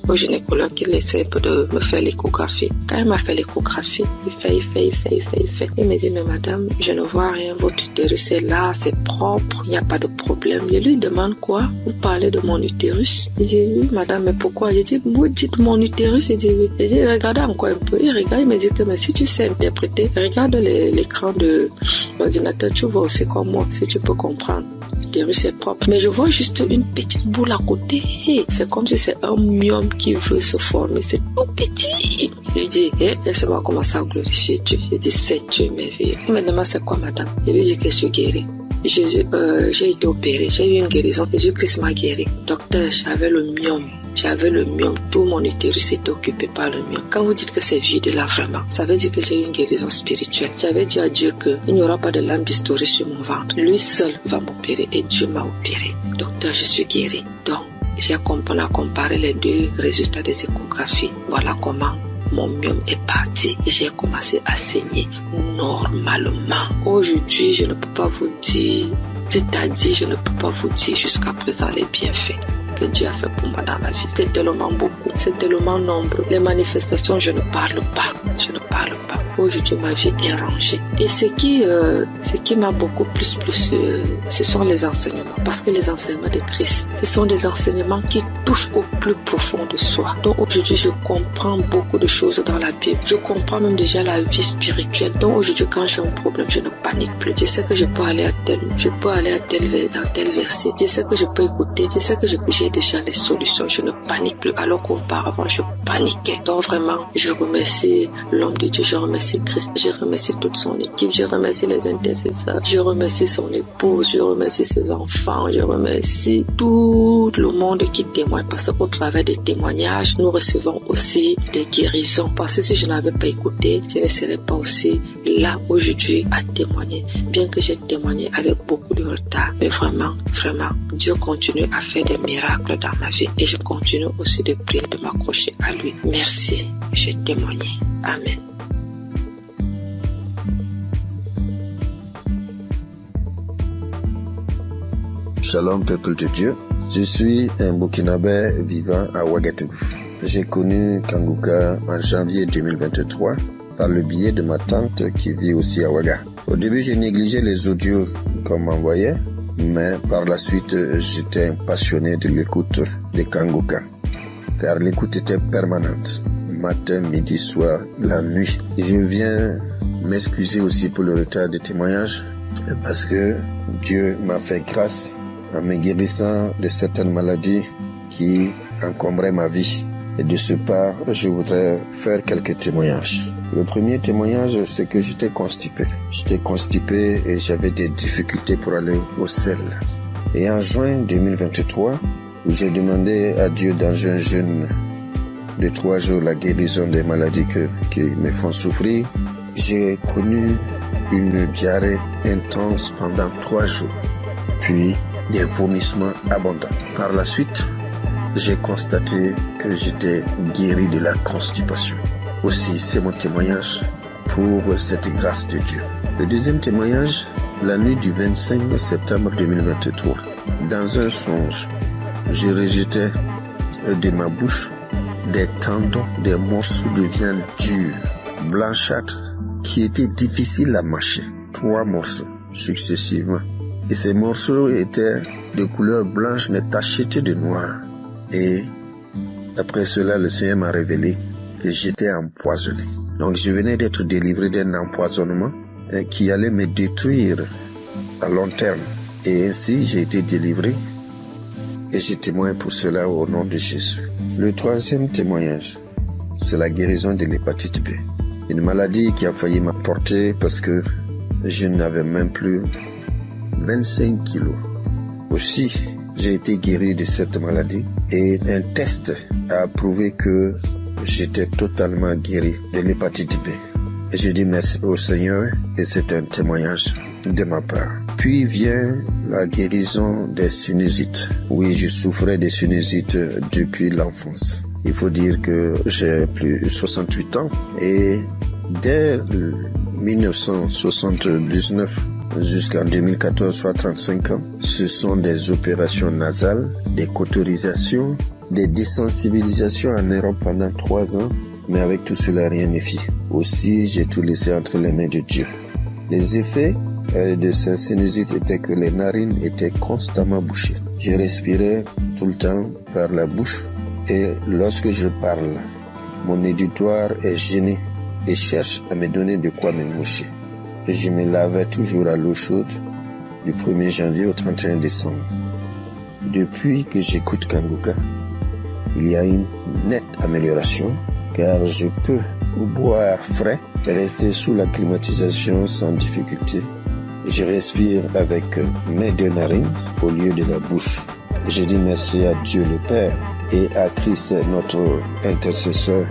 au gynécologue qu'il essaie de me faire l'échographie. Quand il m'a fait l'échographie, il fait. Il me dit, mais madame, je ne vois rien, votre utérus est là, c'est propre, il n'y a pas de problème. Je lui demande quoi? Vous parlez de mon utérus? Il dit, oui madame, mais pourquoi? J'ai dit, vous dites mon utérus? Il dit, oui. J'ai dit, regardez encore un peu. Il regarde, il me dit que mais si tu sais interpréter, regarde l'écran de l'ordinateur, tu vois aussi comme moi, si tu peux comprendre. L'utérus est propre. Mais je vois juste une petite boule à côté. C'est comme si c'est un myome qui veut se former. C'est tout petit. Je lui dis, laisse-moi commencer à glorifier Dieu. Je dis, c'est Dieu merveilleux. Il me demande, c'est quoi madame? Je lui dis que je suis guérie. J'ai été opérée, j'ai eu une guérison. Jésus-Christ m'a guéri. Docteur, j'avais le myome. Tout mon utérus était occupé par le myome. Quand vous dites que c'est vide là vraiment, ça veut dire que j'ai eu une guérison spirituelle. J'avais dit à Dieu qu'il n'y aura pas de lampe bistourée sur mon ventre. Lui seul va m'opérer et Dieu m'a opéré. Docteur, je suis guérie. Donc, j'ai comparé les 2 résultats des échographies. Voilà comment mon myome est parti et j'ai commencé à saigner normalement. Aujourd'hui, je ne peux pas vous dire, jusqu'à présent les bienfaits que Dieu a fait pour moi dans ma vie. C'est tellement beaucoup, c'est tellement nombreux. Les manifestations, je ne parle pas. Aujourd'hui, ma vie est rangée. Et ce qui m'a beaucoup plus, ce sont les enseignements. Parce que les enseignements de Christ, ce sont des enseignements qui touchent au plus profond de soi. Donc aujourd'hui, je comprends beaucoup de choses dans la Bible. Je comprends même déjà la vie spirituelle. Donc aujourd'hui, quand j'ai un problème, je ne panique plus. Je sais que je peux aller dans tel verset. Je sais que je peux écouter. Je sais que j'ai déjà les solutions. Je ne panique plus. Alors qu'auparavant, je paniquais. Donc vraiment, je remercie l'homme de Dieu. Je remercie Christ. Je remercie toute son équipe. Je remercie les intercesseurs. Je remercie son épouse. Je remercie ses enfants. Je remercie tout le monde qui témoigne. Parce qu'au travers des témoignages, nous recevons aussi des guérisons. Parce que si je n'avais pas écouté, je ne serais pas aussi là aujourd'hui à témoigner. Bien que j'ai témoigné avec beaucoup de retard. Mais vraiment, Dieu continue à faire des miracles dans ma vie. Et je continue aussi de prier, de m'accrocher à lui. Merci. J'ai témoigné. Amen. Shalom peuple de Dieu, je suis un Burkinabé vivant à Ouagadougou. J'ai connu Kanguka en janvier 2023 par le biais de ma tante qui vit aussi à Ouaga. Au début, j'ai négligé les audios qu'on m'envoyait, mais par la suite, j'étais un passionné de l'écoute de Kanguka, car l'écoute était permanente, matin, midi, soir, la nuit. Et je viens m'excuser aussi pour le retard des témoignages, parce que Dieu m'a fait grâce en me guérissant de certaines maladies qui encombraient ma vie. Et de ce pas, je voudrais faire quelques témoignages. Le premier témoignage, c'est que j'étais constipé. Et j'avais des difficultés pour aller au sel. Et en juin 2023, où j'ai demandé à Dieu dans un jeûne de 3 jours la guérison des maladies qui me font souffrir, j'ai connu une diarrhée intense pendant 3 jours, puis des vomissements abondants. Par la suite, j'ai constaté que j'étais guéri de la constipation. Aussi, c'est mon témoignage pour cette grâce de Dieu. Le deuxième témoignage, la nuit du 25 septembre 2023. Dans un songe, je rejetais de ma bouche des tendons, des morceaux de viande dure, blanchâtre, qui étaient difficiles à mâcher. 3 morceaux successivement. Et ces morceaux étaient de couleur blanche mais tachetés de noir. Et après cela, le Seigneur m'a révélé que j'étais empoisonné. Donc je venais d'être délivré d'un empoisonnement qui allait me détruire à long terme. Et ainsi, j'ai été délivré et je témoigne pour cela au nom de Jésus. Le troisième témoignage, c'est la guérison de l'hépatite B. Une maladie qui a failli m'emporter parce que je n'avais même plus 25 kilos. Aussi, j'ai été guéri de cette maladie et un test a prouvé que j'étais totalement guéri de l'hépatite B. Et je dis merci au Seigneur et c'est un témoignage de ma part. Puis vient la guérison des sinusites. Oui, je souffrais des sinusites depuis l'enfance. Il faut dire que j'ai plus de 68 ans et dès 1979 jusqu'en 2014, soit 35 ans, ce sont des opérations nasales, des cauterisations, des désensibilisations en Europe pendant 3 ans, mais avec tout cela, rien ne fit. Aussi, j'ai tout laissé entre les mains de Dieu. Les effets de cette sinusite étaient que les narines étaient constamment bouchées. Je respirais tout le temps par la bouche et lorsque je parle, mon auditoire est gêné et cherche à me donner de quoi me moucher. Et je me lavais toujours à l'eau chaude du 1er janvier au 31 décembre. Depuis que j'écoute Kanguka, il y a une nette amélioration car je peux boire frais et rester sous la climatisation sans difficulté. Je respire avec mes 2 narines au lieu de la bouche. Je dis merci à Dieu le Père et à Christ notre intercesseur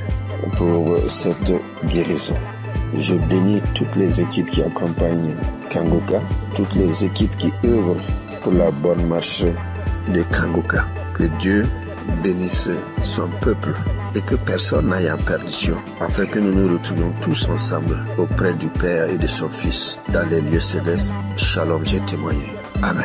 pour cette guérison. Je bénis toutes les équipes qui accompagnent Kanguka, toutes les équipes qui œuvrent pour la bonne marche de Kanguka. Que Dieu bénisse son peuple et que personne n'aille en perdition, afin que nous nous retrouvions tous ensemble auprès du Père et de son Fils dans les lieux célestes. Shalom, j'ai témoigné. Amen.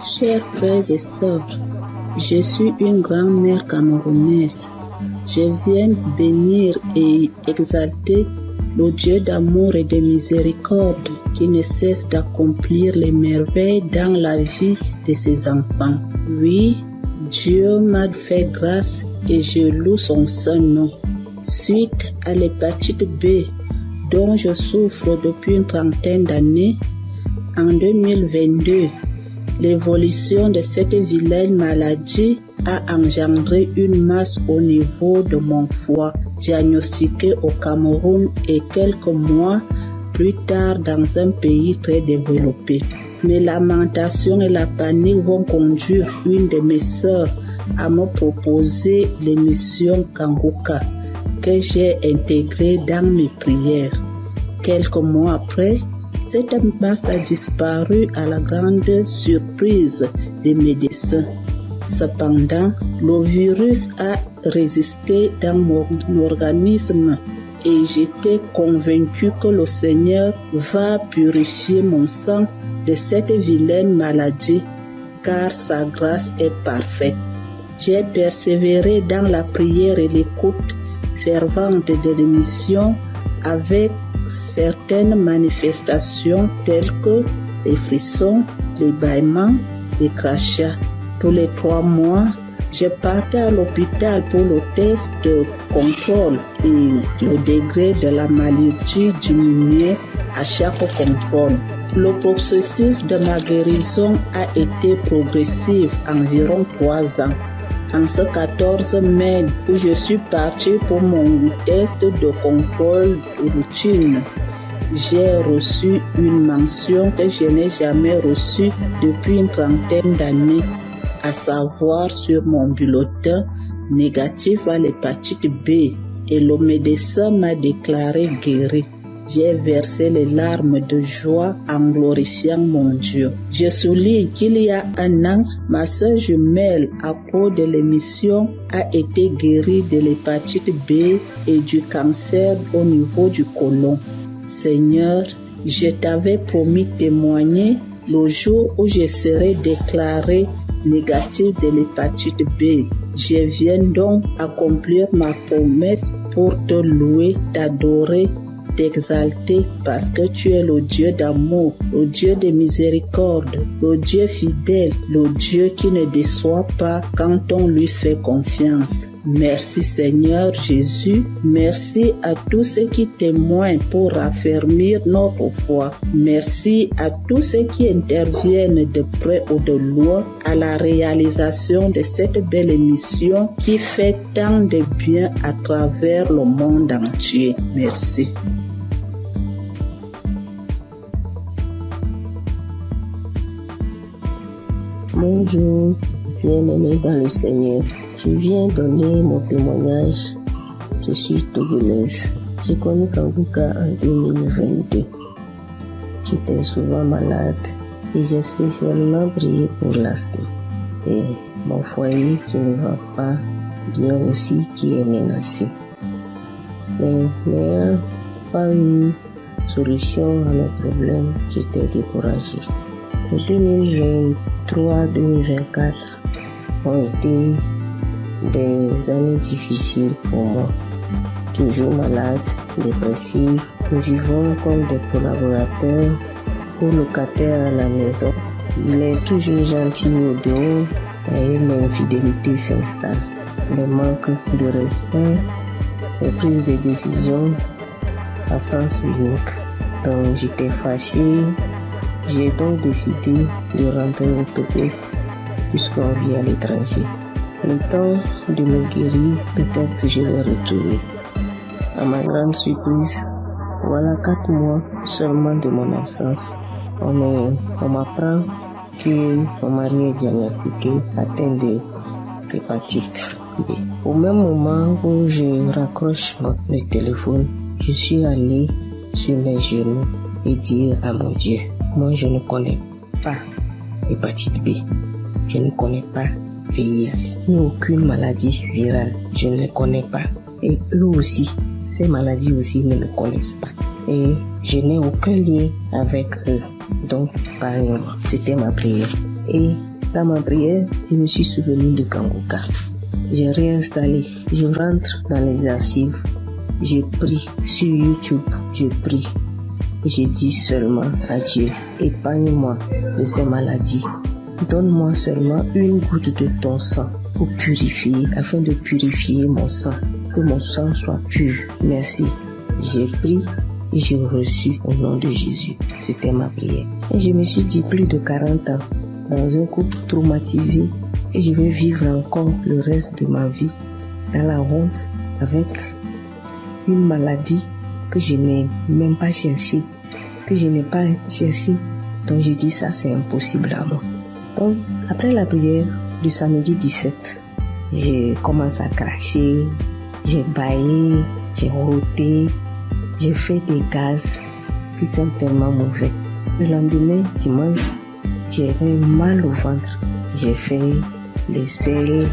Chers frères et sœurs, je suis une grand-mère camerounaise. Je viens bénir et exalter le Dieu d'amour et de miséricorde qui ne cesse d'accomplir les merveilles dans la vie de ses enfants. Oui, Dieu m'a fait grâce et je loue son saint nom. Suite à l'hépatite B dont je souffre depuis une trentaine d'années, en 2022, l'évolution de cette vilaine maladie a engendré une masse au niveau de mon foie, diagnostiquée au Cameroun et quelques mois plus tard dans un pays très développé. Mes lamentations et la panique vont conduire une de mes sœurs à me proposer l'émission Kanguka que j'ai intégrée dans mes prières. Quelques mois après, cette masse a disparu à la grande surprise des médecins. Cependant, le virus a résisté dans mon organisme et j'étais convaincu que le Seigneur va purifier mon sang de cette vilaine maladie, car sa grâce est parfaite. J'ai persévéré dans la prière et l'écoute fervente de l'émission avec certaines manifestations telles que les frissons, les bâillements, les crachats. Tous les 3 mois, je partais à l'hôpital pour le test de contrôle et le degré de la maladie diminuait à chaque contrôle. Le processus de ma guérison a été progressif, environ 3 ans. En ce 14 mai où je suis parti pour mon test de contrôle routine, j'ai reçu une mention que je n'ai jamais reçue depuis une trentaine d'années, à savoir sur mon bulletin négatif à l'hépatite B et le médecin m'a déclaré guéri. J'ai versé les larmes de joie en glorifiant mon Dieu. Je souligne qu'il y a un an, ma sœur jumelle, à cause de l'émission, a été guérie de l'hépatite B et du cancer au niveau du côlon. Seigneur, je t'avais promis témoigner le jour où je serai déclaré négatif de l'hépatite B. Je viens donc accomplir ma promesse pour te louer, t'adorer, t'exalter parce que tu es le Dieu d'amour, le Dieu de miséricorde, le Dieu fidèle, le Dieu qui ne déçoit pas quand on lui fait confiance. Merci Seigneur Jésus, merci à tous ceux qui témoignent pour raffermir notre foi. Merci à tous ceux qui interviennent de près ou de loin à la réalisation de cette belle émission qui fait tant de bien à travers le monde entier. Merci. Bonjour, bien-aimés dans le Seigneur. Je viens donner mon témoignage. Je suis togolaise. J'ai connu Kanguka en 2022. J'étais souvent malade et j'ai spécialement prié pour l'asthme. Et mon foyer qui ne va pas bien aussi qui est menacé. Mais n'ayant pas eu solution à mes problèmes, j'étais découragée. De 2023-2024 ont été des années difficiles pour moi. Toujours malade, dépressive, nous vivons comme des collaborateurs ou locataires à la maison. Il est toujours gentil au dehors et l'infidélité s'installe. Les manques de respect, les prises de décision à sens unique. Donc j'étais fâchée. J'ai donc décidé de rentrer au Togo puisqu'on vit à l'étranger. Le temps de me guérir, peut-être je vais retourner. À ma grande surprise, voilà 4 mois seulement de mon absence. On m'apprend que mon mari est diagnostiqué atteint de l'hépatite B. Au même moment où je raccroche le téléphone, je suis allé sur mes genoux et dire à mon Dieu, moi je ne connais pas l'hépatite B, je ne connais pas VIH, ni aucune maladie virale, je ne les connais pas. Et eux aussi, ces maladies aussi ne me connaissent pas. Et je n'ai aucun lien avec eux. Donc, parlez-moi. C'était ma prière. Et dans ma prière, je me suis souvenu de Kanguka. J'ai réinstallé. Je rentre dans les archives. Je prie sur YouTube. Je prie. Et je dis seulement à Dieu, épargne-moi de ces maladies. Donne-moi seulement une goutte de ton sang pour purifier, afin de purifier mon sang. Que mon sang soit pur. Merci. J'ai pris et j'ai reçu au nom de Jésus. C'était ma prière. Et je me suis dit plus de 40 ans dans un couple traumatisé et je vais vivre encore le reste de ma vie dans la honte avec une maladie que je n'ai même pas cherchée, que je n'ai pas cherché. Donc je dis ça c'est impossible à moi. Donc après la prière du samedi 17, j'ai commencé à cracher, j'ai bâillé, j'ai roté, j'ai fait des gaz qui sont tellement mauvais. Le lendemain, dimanche, j'avais mal au ventre. J'ai fait des selles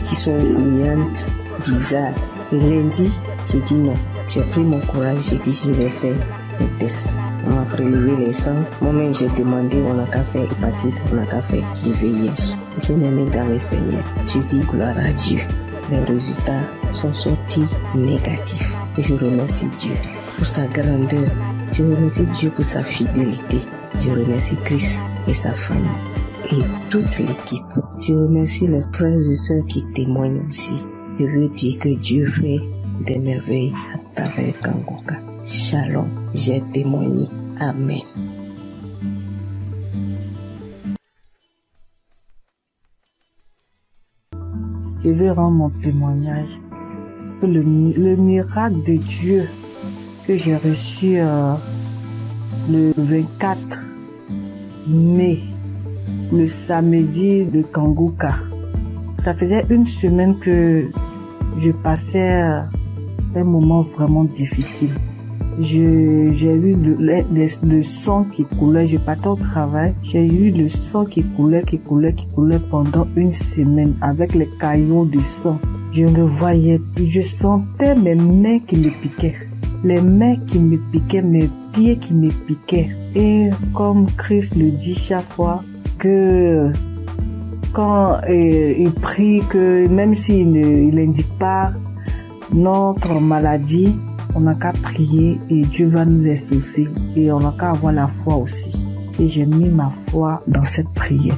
qui sont grouillantes, bizarres. Le lundi, j'ai dit non. J'ai pris mon courage, j'ai dit je vais faire les tests. On m'a prélevé les sangs. Moi-même, j'ai demandé, on n'a qu'à faire hépatite, on n'a qu'à faire du VIH. Bien aimé dans le Seigneur, je dis gloire à Dieu. Les résultats sont sortis négatifs. Je remercie Dieu pour sa grandeur. Je remercie Dieu pour sa fidélité. Je remercie Christ et sa famille et toute l'équipe. Je remercie les frères et sœurs qui témoignent aussi. Je veux dire que Dieu fait des merveilles à travers Kanguka. Shalom, j'ai témoigné. Amen. Je veux rendre mon témoignage pour le miracle de Dieu que j'ai reçu le 24 mai, le samedi de Kanguka. Ça faisait une semaine que je passais un moment vraiment difficile. J'ai eu le sang qui coulait, je partais au travail, j'ai eu le sang qui coulait pendant une semaine avec les caillots de sang. Je ne voyais plus, je sentais mes mains qui me piquaient. Les mains qui me piquaient, mes pieds qui me piquaient. Et comme Christ le dit chaque fois, que quand il prie, que même s'il n'indique pas notre maladie, on n'a qu'à prier et Dieu va nous exaucer. Et on n'a qu'à avoir la foi aussi. Et j'ai mis ma foi dans cette prière.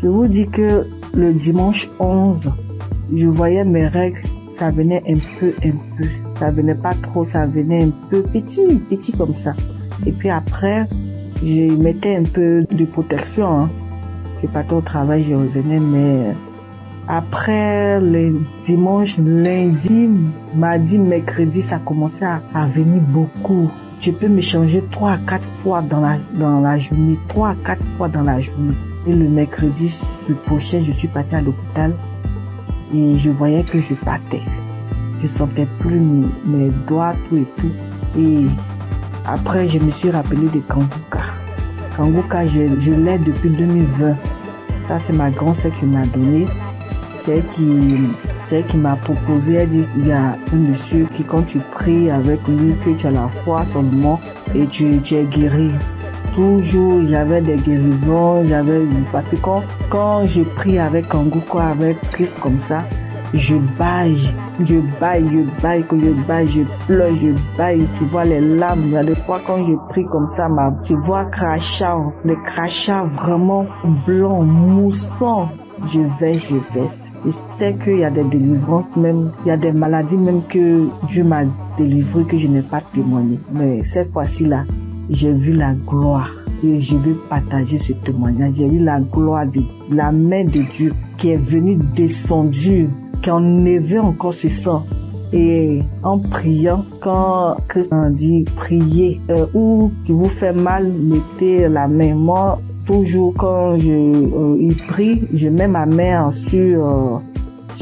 Je vous dis que le dimanche 11, je voyais mes règles, ça venait un peu. Ça venait pas trop, ça venait un peu petit comme ça. Et puis après, je mettais un peu de protection. Je partais au travail, je revenais, mais après le dimanche, lundi, mardi, mercredi, ça commençait à venir beaucoup. Je peux me changer 3 à 4 fois dans la journée, 3 à 4 fois dans la journée. Et le mercredi, prochain, je suis partie à l'hôpital et je voyais que je partais. Je sentais plus mes doigts, tout et tout. Et après, je me suis rappelé de Kanguka. Kanguka, je l'ai depuis 2020. Ça, c'est ma grand-sœur qui m'a donné. C'est elle qui m'a proposé. Elle dit, il y a un monsieur qui, quand tu pries avec lui, que tu as la foi seulement et tu es guéri. Toujours, j'avais des guérisons, parce que quand je prie avec Kanguka, avec Christ comme ça, je baille, je pleure, je baille, tu vois les larmes. Il y a des fois quand je prie comme ça, tu vois les crachats vraiment blancs, moussants. Je vais. Et c'est qu'il y a des délivrances même, il y a des maladies même que Dieu m'a délivré que je n'ai pas témoigné. Mais cette fois-ci là, j'ai vu la gloire et je veux partager ce témoignage. J'ai vu la gloire de la main de Dieu qui est venue descendue, qui a enlevé encore ce sang. Et en priant, quand Christ a dit priez, ou qui vous fait mal, mettez la main. Moi, toujours quand il prie, je mets ma main sur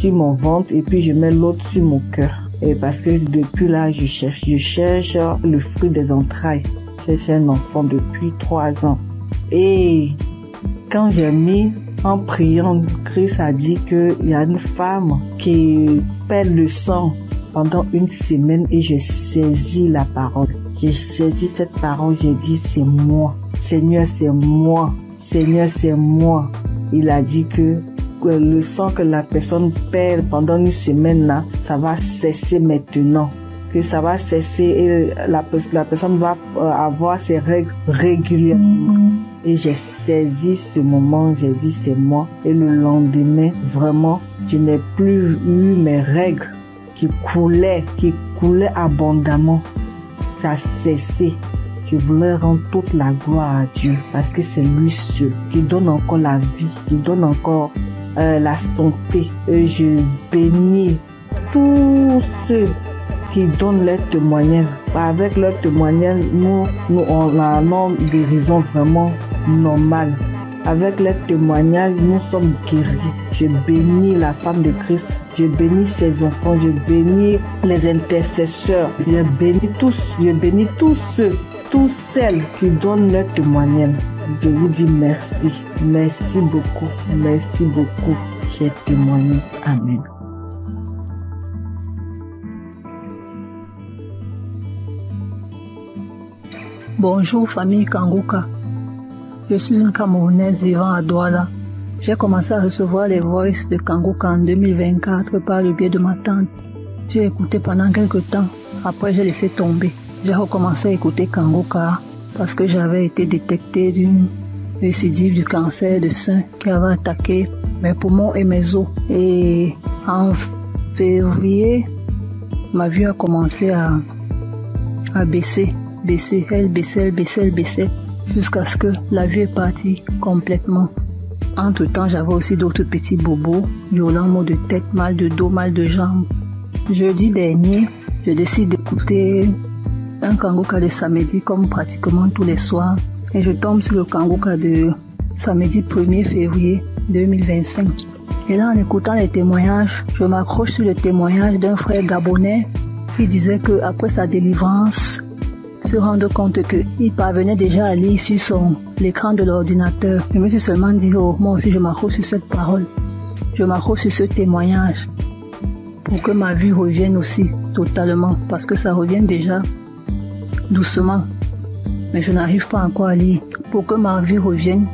mon ventre et puis je mets l'autre sur mon cœur. Et parce que depuis là, je cherche le fruit des entrailles. Je cherche un enfant depuis 3 ans. Et quand j'ai mis en priant, Christ a dit qu'il y a une femme qui perd le sang pendant une semaine et j'ai saisi la parole. J'ai saisi cette parole, j'ai dit c'est moi. Seigneur, c'est moi. Seigneur, c'est moi. Il a dit que le sang que la personne perd pendant une semaine là, ça va cesser maintenant. Que ça va cesser et la personne va avoir ses règles régulièrement. Et j'ai saisi ce moment, j'ai dit c'est moi. Et le lendemain, vraiment, je n'ai plus eu mes règles qui coulaient abondamment. Ça a cessé. Je voulais rendre toute la gloire à Dieu parce que c'est lui seul qui donne encore la vie, qui donne encore la santé. Et je bénis tous ceux qui donnent leur témoignage. Avec leur témoignage, nous on a une guérison vraiment normale. Avec leur témoignage, nous sommes guéris. Je bénis la femme de Christ. Je bénis ses enfants. Je bénis les intercesseurs. Je bénis tous ceux, toutes celles qui donnent leur témoignage. Je vous dis merci. Merci beaucoup. Merci beaucoup. J'ai témoigné. Amen. Bonjour famille Kanguka. Je suis une Camerounaise vivant à Douala. J'ai commencé à recevoir les voices de Kanguka en 2024 par le biais de ma tante. J'ai écouté pendant quelques temps. Après, j'ai laissé tomber. J'ai recommencé à écouter Kanguka parce que j'avais été détectée d'une récidive du cancer de sein qui avait attaqué mes poumons et mes os. Et en février, ma vue a commencé à baisser. Elle baissait, jusqu'à ce que la vue est partie complètement. Entre-temps, j'avais aussi d'autres petits bobos, violents maux de tête, mal de dos, mal de jambes. Jeudi dernier, je décide d'écouter un Kanguka de samedi comme pratiquement tous les soirs. Et je tombe sur le Kanguka de samedi 1er février 2025. Et là, en écoutant les témoignages, je m'accroche sur le témoignage d'un frère gabonais qui disait qu'après sa délivrance, se rendre compte qu'il parvenait déjà à lire sur l'écran de l'ordinateur. Je me suis seulement dit, oh, moi aussi je m'accroche sur cette parole. Je m'accroche sur ce témoignage pour que ma vie revienne aussi totalement, parce que ça revient déjà doucement. Mais je n'arrive pas encore à lire. Pour que ma vie revienne,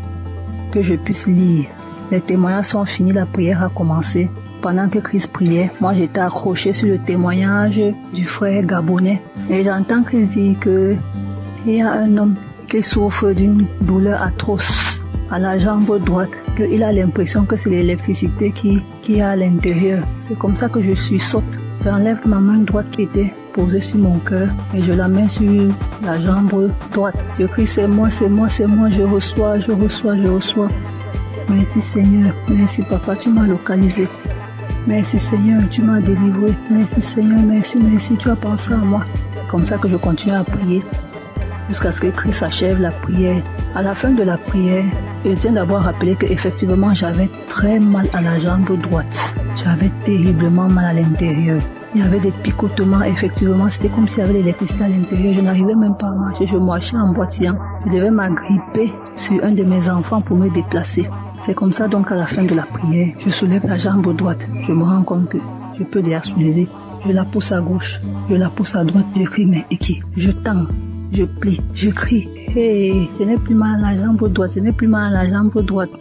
que je puisse lire. Les témoignages sont finis, la prière a commencé. Pendant que Christ priait, moi j'étais accroché sur le témoignage du frère gabonais. Et j'entends Christ dire qu'il y a un homme qui souffre d'une douleur atroce à la jambe droite, qu'il a l'impression que c'est l'électricité qui est à l'intérieur. C'est comme ça que je sursaute. J'enlève ma main droite qui était posée sur mon cœur et je la mets sur la jambe droite. Je crie, c'est moi, je reçois. Merci Seigneur, merci Papa, tu m'as localisé. Merci Seigneur, tu m'as délivré. Merci Seigneur, merci, tu as pensé à moi. C'est comme ça que je continue à prier jusqu'à ce que Christ achève la prière. À la fin de la prière, je tiens d'abord à rappeler qu'effectivement j'avais très mal à la jambe droite. J'avais terriblement mal à l'intérieur. Il y avait des picotements, effectivement, c'était comme s'il y avait de l'électricité à l'intérieur. Je n'arrivais même pas à marcher, je marchais en boitillant. Je devais m'agripper sur un de mes enfants pour me déplacer. C'est comme ça donc à la fin de la prière, je soulève la jambe droite. Je me rends compte que je peux déjà soulever. Je la pousse à gauche, je la pousse à droite, je crie, mais qui? Je tends, je plie, je crie. Hey, je n'ai plus mal à la jambe droite,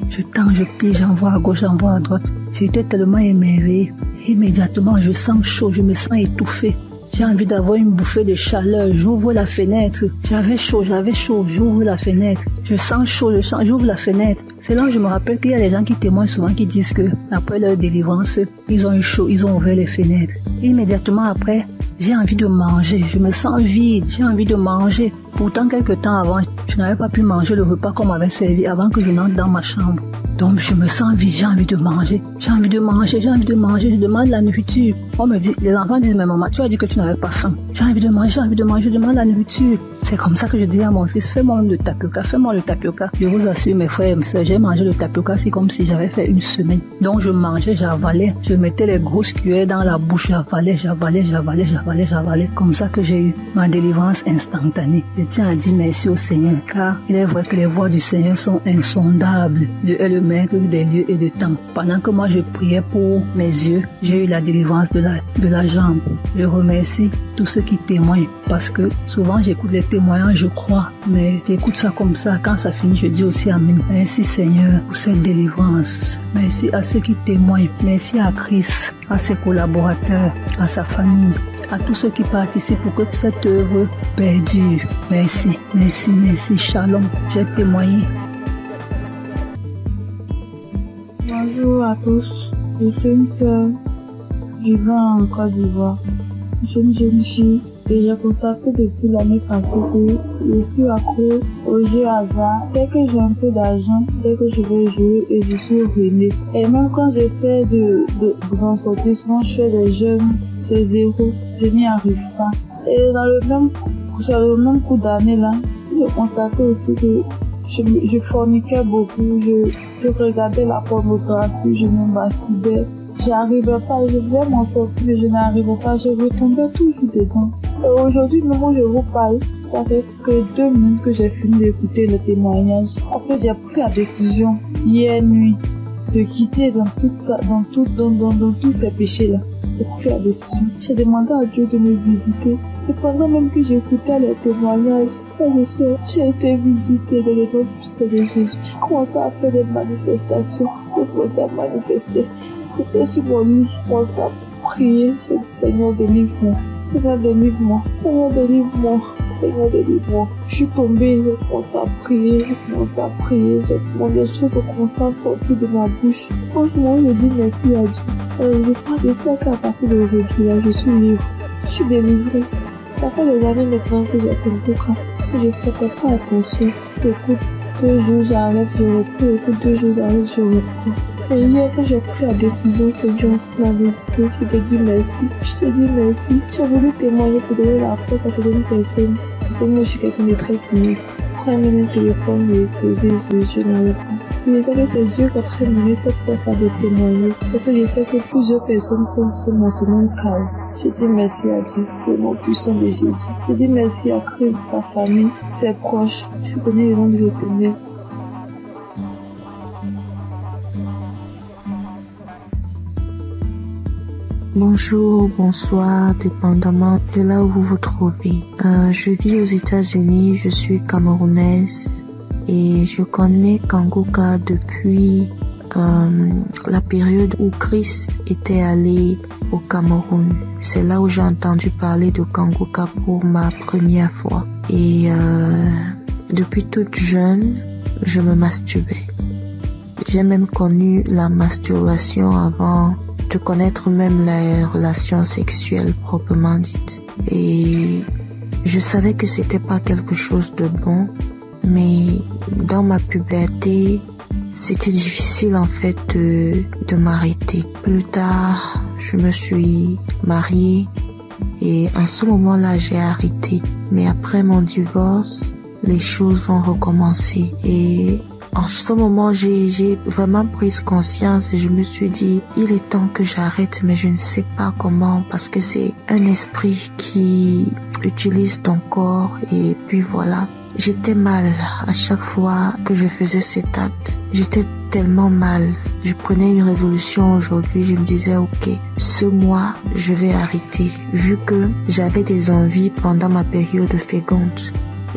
Je tends, je plie, j'envoie à gauche, j'envoie à droite. J'étais tellement émerveillée. Immédiatement, je sens chaud, je me sens étouffée. J'ai envie d'avoir une bouffée de chaleur. J'ouvre la fenêtre. J'avais chaud. J'ouvre la fenêtre. Je sens chaud, j'ouvre la fenêtre. C'est là où je me rappelle qu'il y a des gens qui témoignent souvent qui disent que après leur délivrance, ils ont eu chaud, ils ont ouvert les fenêtres. Et immédiatement après, j'ai envie de manger. Je me sens vide. J'ai envie de manger. Pourtant, quelques temps avant, je n'avais pas pu manger le repas qu'on m'avait servi avant que je n'entre dans ma chambre. Donc, je me sens vide. J'ai envie de manger. Je demande la nourriture. On me dit, les enfants disent, mais maman, tu as dit que tu n'avais pas faim. J'ai envie de manger. Je demande la nourriture. C'est comme ça que je dis à mon fils, fais-moi le tapioca. Je vous assure, mes frères et mes sœurs, j'ai mangé le tapioca, c'est comme si j'avais fait une semaine. Donc, je mangeais, j'avalais. Je mettais les grosses cuillères dans la bouche, j'avalais. Comme ça que j'ai eu ma délivrance instantanée. Je tiens à dire merci au Seigneur, car il est vrai que les voies du Seigneur sont insondables. Dieu est le maître des lieux et de temps. Pendant que moi je priais pour mes yeux, j'ai eu la délivrance de la jambe. Je remercie tous ceux qui témoignent, parce que souvent j'écoute les témoignages, je crois, mais j'écoute ça comme ça. Quand ça finit, je dis aussi Amen. Merci Seigneur pour cette délivrance. Merci à ceux qui témoignent. Merci à Christ, à ses collaborateurs, à sa famille, à tous ceux qui participent pour que cette œuvre perdure. Merci. Shalom. J'ai témoigné. Bonjour à tous. Je suis une sœur vivant en Côte d'Ivoire. Je suis une jeune fille et j'ai constaté depuis l'année passée que je suis accro aux jeux hasard. Dès que j'ai un peu d'argent, dès que je veux jouer, et je suis ruinée. Et même quand j'essaie de m'en sortir, souvent je fais des jeux, c'est zéro, je n'y arrive pas. Et dans le même coup d'année là, j'ai constaté aussi que je forniquais beaucoup, je regardais la pornographie, je me masturbais. J'arrivais pas, je voulais m'en sortir, mais je n'arrivais pas, je retombais toujours dedans. Et aujourd'hui, même où je vous parle, ça fait que 2 minutes que j'ai fini d'écouter le témoignage. Parce que j'ai pris la décision, hier nuit, de quitter dans tous ces péchés-là. J'ai pris la décision. J'ai demandé à Dieu de me visiter. Et pendant même que j'écoutais les témoignages, j'ai été visitée dans le nom puissant de Jésus. J'ai commencé à faire des manifestations. J'ai commencé à manifester. J'étais sur mon lit, je commençais à prier. J'ai dit, Seigneur, délivre-moi. Seigneur, délivre-moi. Seigneur, délivre-moi. Seigneur, délivre-moi. Je suis tombée, j'ai commencé à prier. J'ai demandé des choses ont commencé à sortir de ma bouche. Franchement, je dis merci à Dieu. Je sais qu'à partir d'aujourd'hui, là, je suis libre. Je suis délivrée. Ça fait des années maintenant que j'ai Kangoka. Je ne prêtais pas attention. J'écoute 2 jours, j'arrête, je reprends. J'écoute 2 jours, j'arrête, je reprends. Et hier, quand j'ai pris la décision, Seigneur, la visiter, je te dis merci. J'ai voulu témoigner pour donner la force à certaines personnes. Parce que moi, je suis quelqu'un de très timide. Prends mon téléphone et poser, je n'arrive pas. Je sais que c'est Dieu qui a très donné cette force-là de témoigner. Parce que je sais que plusieurs personnes sont dans ce même cas. Je dis merci à Dieu, le nom puissant de Jésus. Je dis merci à Christ, sa famille, ses proches. Je connais le nom de l'Éternel. Bonjour, bonsoir, dépendamment de là où vous vous trouvez. Je vis aux États-Unis, je suis camerounaise et je connais Kangoka depuis la période où Christ était allé au Cameroun. C'est là où j'ai entendu parler de Kangoka pour ma première fois. Et depuis toute jeune, je me masturbais. J'ai même connu la masturbation avant de connaître même la relation sexuelle proprement dite. Et je savais que c'était pas quelque chose de bon, mais dans ma puberté, c'était difficile en fait de m'arrêter. Plus tard, je me suis mariée et en ce moment-là, j'ai arrêté. Mais après mon divorce, les choses ont recommencé et en ce moment, j'ai vraiment pris conscience et je me suis dit, il est temps que j'arrête, mais je ne sais pas comment parce que c'est un esprit qui utilise ton corps et puis voilà. J'étais mal à chaque fois que je faisais cet acte. J'étais tellement mal. Je prenais une résolution aujourd'hui, je me disais, ok, ce mois, je vais arrêter vu que j'avais des envies pendant ma période féconde.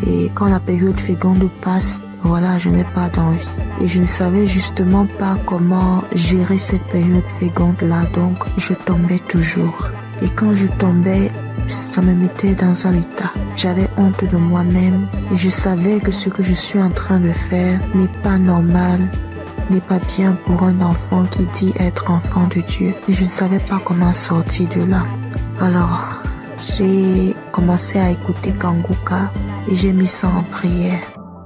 Et quand la période féconde passe, voilà, je n'ai pas d'envie. Et je ne savais justement pas comment gérer cette période féconde-là, donc je tombais toujours. Et quand je tombais, ça me mettait dans un état. J'avais honte de moi-même et je savais que ce que je suis en train de faire n'est pas normal, n'est pas bien pour un enfant qui dit être enfant de Dieu. Et je ne savais pas comment sortir de là. Alors, j'ai commencé à écouter Kangoka et j'ai mis ça en prière.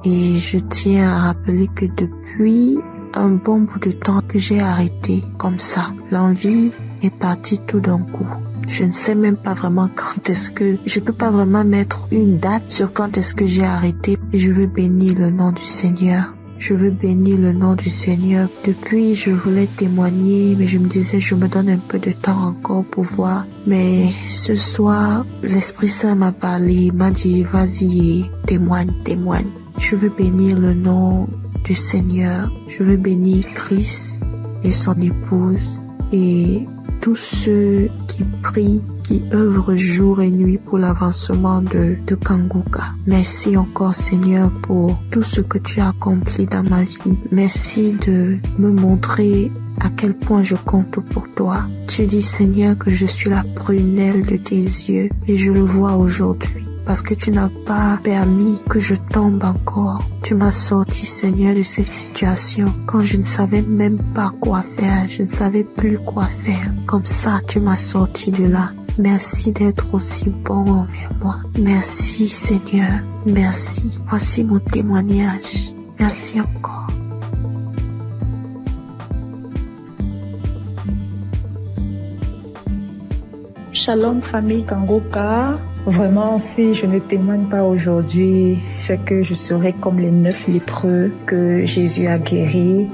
Et je tiens à rappeler que depuis un bon bout de temps que j'ai arrêté comme ça, l'envie est partie tout d'un coup. Je ne sais même pas vraiment quand est-ce que... Je peux pas vraiment mettre une date sur quand est-ce que j'ai arrêté. Et je veux bénir le nom du Seigneur. Je veux bénir le nom du Seigneur. Depuis, je voulais témoigner, mais je me disais, je me donne un peu de temps encore pour voir. Mais ce soir, l'Esprit Saint m'a parlé, m'a dit, vas-y, témoigne. Je veux bénir le nom du Seigneur. Je veux bénir Christ et son épouse et tous ceux qui prient, qui œuvrent jour et nuit pour l'avancement de Kangoka. Merci encore Seigneur pour tout ce que tu as accompli dans ma vie. Merci de me montrer à quel point je compte pour toi. Tu dis Seigneur que je suis la prunelle de tes yeux et je le vois aujourd'hui. Parce que tu n'as pas permis que je tombe encore. Tu m'as sorti, Seigneur, de cette situation quand je ne savais même pas quoi faire. Je ne savais plus quoi faire. Comme ça, tu m'as sorti de là. Merci d'être aussi bon envers moi. Merci, Seigneur. Merci. Voici mon témoignage. Merci encore. Shalom, famille Kangoka. Vraiment, si je ne témoigne pas aujourd'hui, c'est que je serai comme les 9 lépreux que Jésus a guéris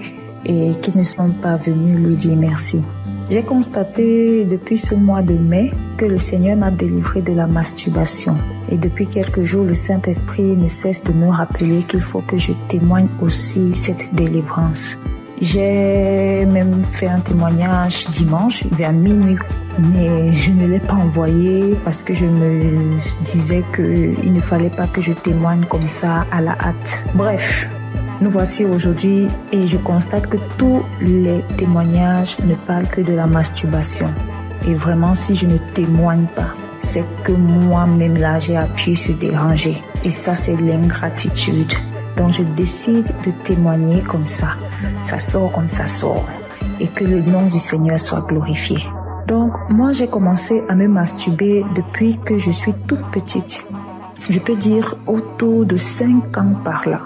et qui ne sont pas venus lui dire merci. J'ai constaté depuis ce mois de mai que le Seigneur m'a délivré de la masturbation. Et depuis quelques jours, le Saint-Esprit ne cesse de me rappeler qu'il faut que je témoigne aussi cette délivrance. J'ai même fait un témoignage dimanche vers minuit, mais je ne l'ai pas envoyé parce que je me disais qu'il ne fallait pas que je témoigne comme ça à la hâte. Bref, nous voici aujourd'hui et je constate que tous les témoignages ne parlent que de la masturbation. Et vraiment, si je ne témoigne pas, c'est que moi-même là, j'ai appuyé sur déranger. Et ça, c'est l'ingratitude. Donc je décide de témoigner comme ça. Ça sort comme ça sort. Et que le nom du Seigneur soit glorifié. Donc moi j'ai commencé à me masturber depuis que je suis toute petite. Je peux dire autour de 5 ans par là.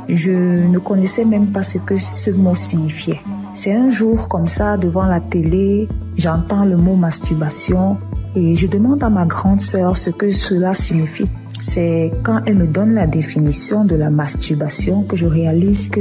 Je ne connaissais même pas ce que ce mot signifiait. C'est un jour comme ça devant la télé, j'entends le mot masturbation et je demande à ma grande sœur ce que cela signifie. C'est quand elle me donne la définition de la masturbation que je réalise que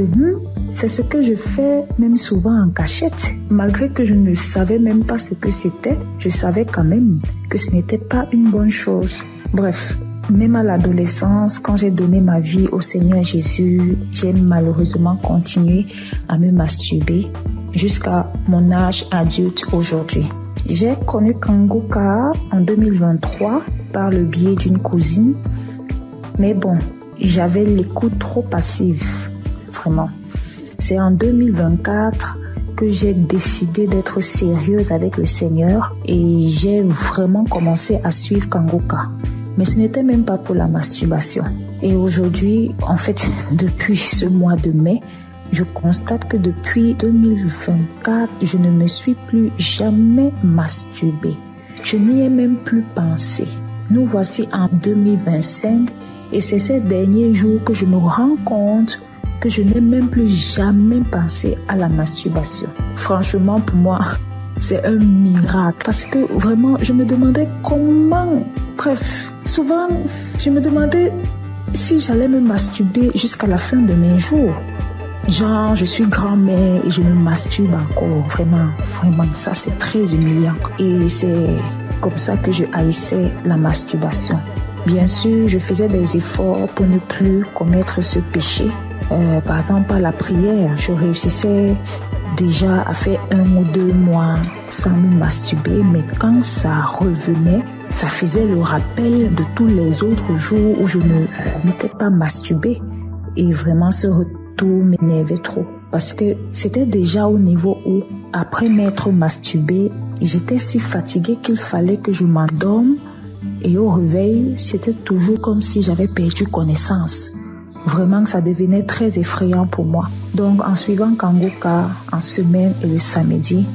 c'est ce que je fais même souvent en cachette. Malgré que je ne savais même pas ce que c'était, je savais quand même que ce n'était pas une bonne chose. Bref, même à l'adolescence, quand j'ai donné ma vie au Seigneur Jésus, j'ai malheureusement continué à me masturber jusqu'à mon âge adulte aujourd'hui. J'ai connu Kanguka en 2023 par le biais d'une cousine, mais bon, j'avais l'écoute trop passive, vraiment. C'est en 2024 que j'ai décidé d'être sérieuse avec le Seigneur et j'ai vraiment commencé à suivre Kanguka. Mais ce n'était même pas pour la masturbation. Et aujourd'hui, en fait, depuis ce mois de mai, je constate que depuis 2024, je ne me suis plus jamais masturbée. Je n'y ai même plus pensé. Nous voici en 2025 et c'est ces derniers jours que je me rends compte que je n'ai même plus jamais pensé à la masturbation. Franchement, pour moi, c'est un miracle parce que vraiment, je me demandais comment. Bref, souvent, je me demandais si j'allais me masturber jusqu'à la fin de mes jours. Genre, je suis grand-mère et je me masturbe encore. Vraiment, ça c'est très humiliant. Et c'est comme ça que je haïssais la masturbation. Bien sûr, je faisais des efforts pour ne plus commettre ce péché. Par exemple, à la prière, je réussissais déjà à faire 1 ou 2 mois sans me masturber, mais quand ça revenait, ça faisait le rappel de tous les autres jours où je ne m'étais pas masturbée. Et vraiment, ce retour m'énervait trop. Parce que c'était déjà au niveau où, après m'être masturbée, j'étais si fatiguée qu'il fallait que je m'endorme. Et au réveil, c'était toujours comme si j'avais perdu connaissance. Vraiment, ça devenait très effrayant pour moi. Donc, en suivant Kanguka en semaine et le samedi,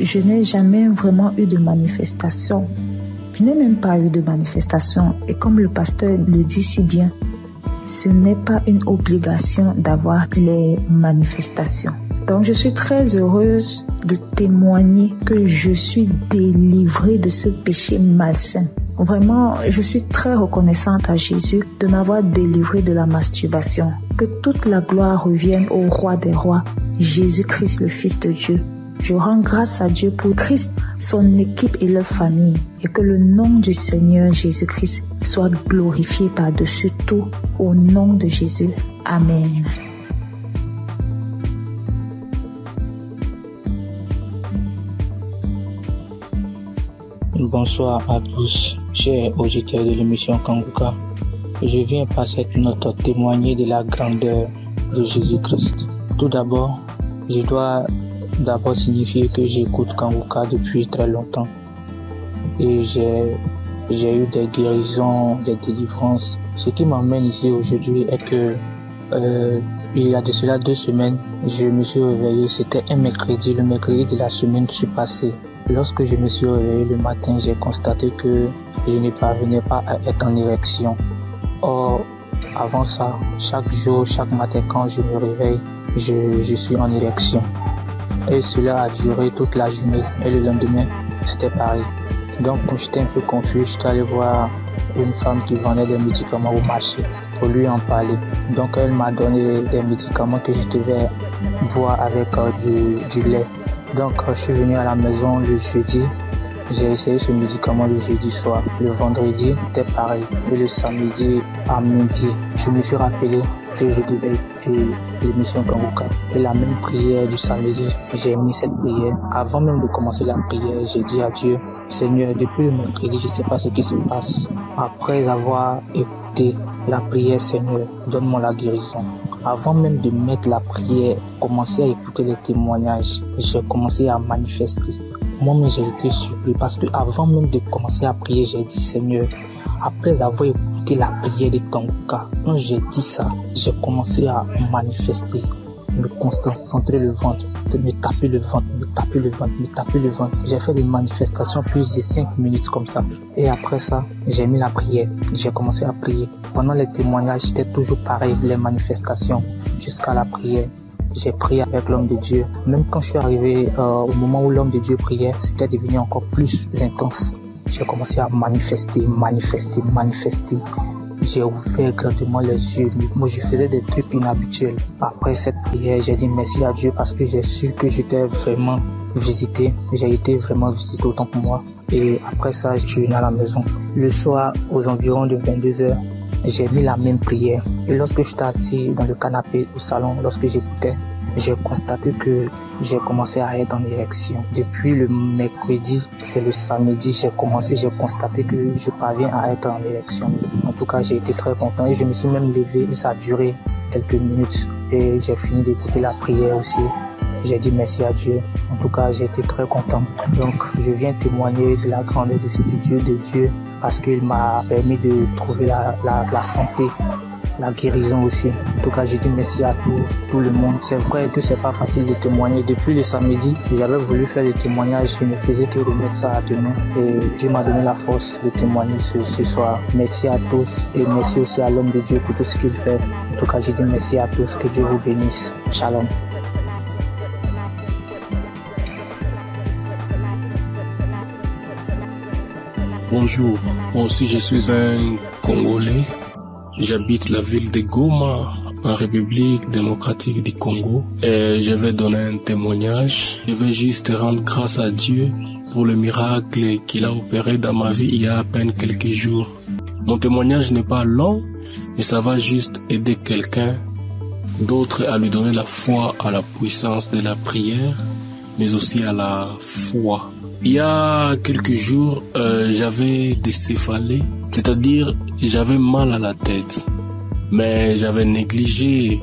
je n'ai jamais vraiment eu de manifestation. Je n'ai même pas eu de manifestation. Et comme le pasteur le dit si bien, ce n'est pas une obligation d'avoir les manifestations. Donc, je suis très heureuse de témoigner que je suis délivrée de ce péché malsain. Vraiment, je suis très reconnaissante à Jésus de m'avoir délivrée de la masturbation. Que toute la gloire revienne au roi des rois, Jésus-Christ, le Fils de Dieu. Je rends grâce à Dieu pour Christ, son équipe et leur famille, et que le nom du Seigneur Jésus-Christ soit glorifié par-dessus tout, au nom de Jésus. Amen. Bonsoir à tous, chers auditeurs de l'émission Kanguka. Je viens par cette note témoigner de la grandeur de Jésus-Christ. Tout d'abord, je dois signifier que j'écoute Kanguka depuis très longtemps. Et j'ai eu des guérisons, des délivrances. Ce qui m'emmène ici aujourd'hui est que il y a de cela 2 semaines, je me suis réveillé, c'était un mercredi, le mercredi de la semaine passée. Lorsque je me suis réveillé le matin, j'ai constaté que je ne parvenais pas à être en érection. Or, avant ça, chaque jour, chaque matin quand je me réveille, je suis en érection. Et cela a duré toute la journée. Et le lendemain, c'était pareil. Donc, quand j'étais un peu confus, je suis allé voir une femme qui vendait des médicaments au marché pour lui en parler. Donc, elle m'a donné des médicaments que je devais boire avec du lait. Donc, je suis venu à la maison le jeudi. J'ai essayé ce médicament le jeudi soir. Le vendredi, c'était pareil. Et le samedi à midi, je me suis rappelé que je devais écouter l'émission Kanguka. Et la même prière du samedi, j'ai mis cette prière. Avant même de commencer la prière, j'ai dit à Dieu, Seigneur, depuis le mercredi, je ne sais pas ce qui se passe. Après avoir écouté la prière, Seigneur, donne-moi la guérison. Avant même de mettre la prière, commencer à écouter les témoignages, j'ai commencé à manifester. Moi-même, j'ai été surpris parce que avant même de commencer à prier, j'ai dit, Seigneur, après avoir écouté la prière de Kanguka, quand j'ai dit ça, j'ai commencé à manifester, me concentrer le ventre, me taper le ventre. J'ai fait des manifestations plus de 5 minutes comme ça. Et après ça, j'ai mis la prière, j'ai commencé à prier. Pendant les témoignages, c'était toujours pareil, les manifestations, jusqu'à la prière. J'ai prié avec l'homme de Dieu. Même quand je suis arrivé au moment où l'homme de Dieu priait, c'était devenu encore plus intense. J'ai commencé à manifester. j'ai ouvert grandement les yeux. Moi, je faisais des trucs inhabituels. Après cette prière, j'ai dit merci à Dieu parce que j'ai su que j'étais vraiment visité. J'ai été vraiment visité autant pour moi. Et après ça, je suis venu à la maison. Le soir, aux environs de 22h, j'ai mis la même prière. Et lorsque j'étais assis dans le canapé au salon, lorsque j'écoutais, j'ai constaté que j'ai commencé à être en érection. Depuis le mercredi, c'est le samedi, j'ai constaté que je parviens à être en érection. En tout cas, j'ai été très content et je me suis même levé et ça a duré quelques minutes. Et j'ai fini d'écouter la prière aussi. J'ai dit merci à Dieu. En tout cas, j'ai été très content. Donc, je viens témoigner de la grandeur de Dieu parce qu'il m'a permis de trouver la santé, la guérison aussi. En tout cas, j'ai dit merci à tout le monde. C'est vrai que c'est pas facile de témoigner. Depuis le samedi, j'avais voulu faire des témoignages. Je ne faisais que remettre ça à demain. Et Dieu m'a donné la force de témoigner ce soir. Merci à tous et merci aussi à l'homme de Dieu pour tout ce qu'il fait. En tout cas, j'ai dit merci à tous. Que Dieu vous bénisse. Shalom. Bonjour, moi aussi je suis un Congolais. J'habite la ville de Goma, en République démocratique du Congo. Et je vais donner un témoignage. Je vais juste rendre grâce à Dieu pour le miracle qu'il a opéré dans ma vie il y a à peine quelques jours. Mon témoignage n'est pas long, mais ça va juste aider quelqu'un d'autre à lui donner la foi à la puissance de la prière, mais aussi à la foi. Il y a quelques jours, j'avais des céphalées, c'est-à-dire j'avais mal à la tête, mais j'avais négligé.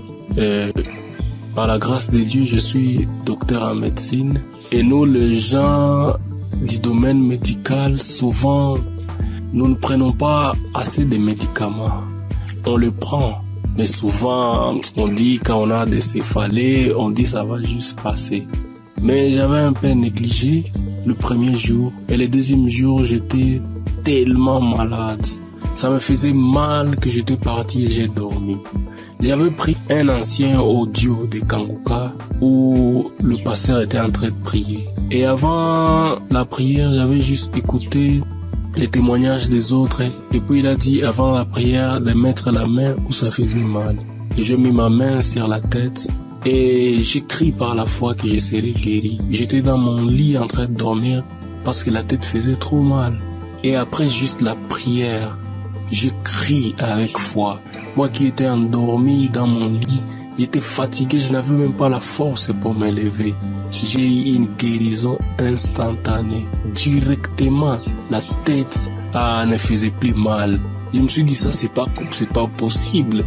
Par la grâce de Dieu, je suis docteur en médecine et nous, les gens du domaine médical, souvent, nous ne prenons pas assez de médicaments. On le prend, mais souvent, on dit quand on a des céphalées, on dit ça va juste passer. Mais j'avais un peu négligé le premier jour et le deuxième jour j'étais tellement malade. Ça me faisait mal que j'étais parti et j'ai dormi. J'avais pris un ancien audio de Kanguka où le pasteur était en train de prier. Et avant la prière, j'avais juste écouté les témoignages des autres. Et puis il a dit avant la prière de mettre la main où ça faisait mal. Et j'ai mis ma main sur la tête. Et j'ai crié par la foi que je serais guéri. J'étais dans mon lit en train de dormir parce que la tête faisait trop mal. Et après juste la prière, je crie avec foi. Moi qui étais endormi dans mon lit, j'étais fatigué, je n'avais même pas la force pour me lever. J'ai eu une guérison instantanée. Directement, la tête ne faisait plus mal. Je me suis dit ça c'est pas possible.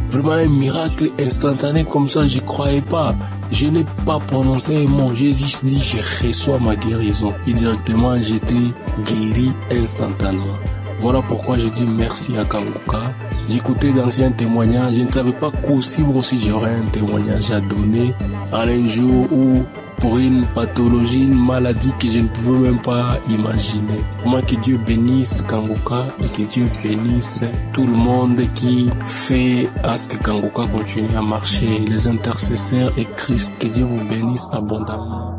Vraiment un miracle instantané comme ça, je croyais pas. Je n'ai pas prononcé un mot, j'ai juste dit je reçois ma guérison. Et directement j'étais guéri instantanément. Voilà pourquoi je dis merci à Kanguka. J'écoutais d'anciens témoignages, je ne savais pas qu'aussi j'aurais un témoignage à donner en un jour où pour une pathologie, une maladie que je ne pouvais même pas imaginer. Moi, que Dieu bénisse Kanguka et que Dieu bénisse tout le monde qui fait à ce que Kanguka continue à marcher, les intercesseurs et Christ, que Dieu vous bénisse abondamment.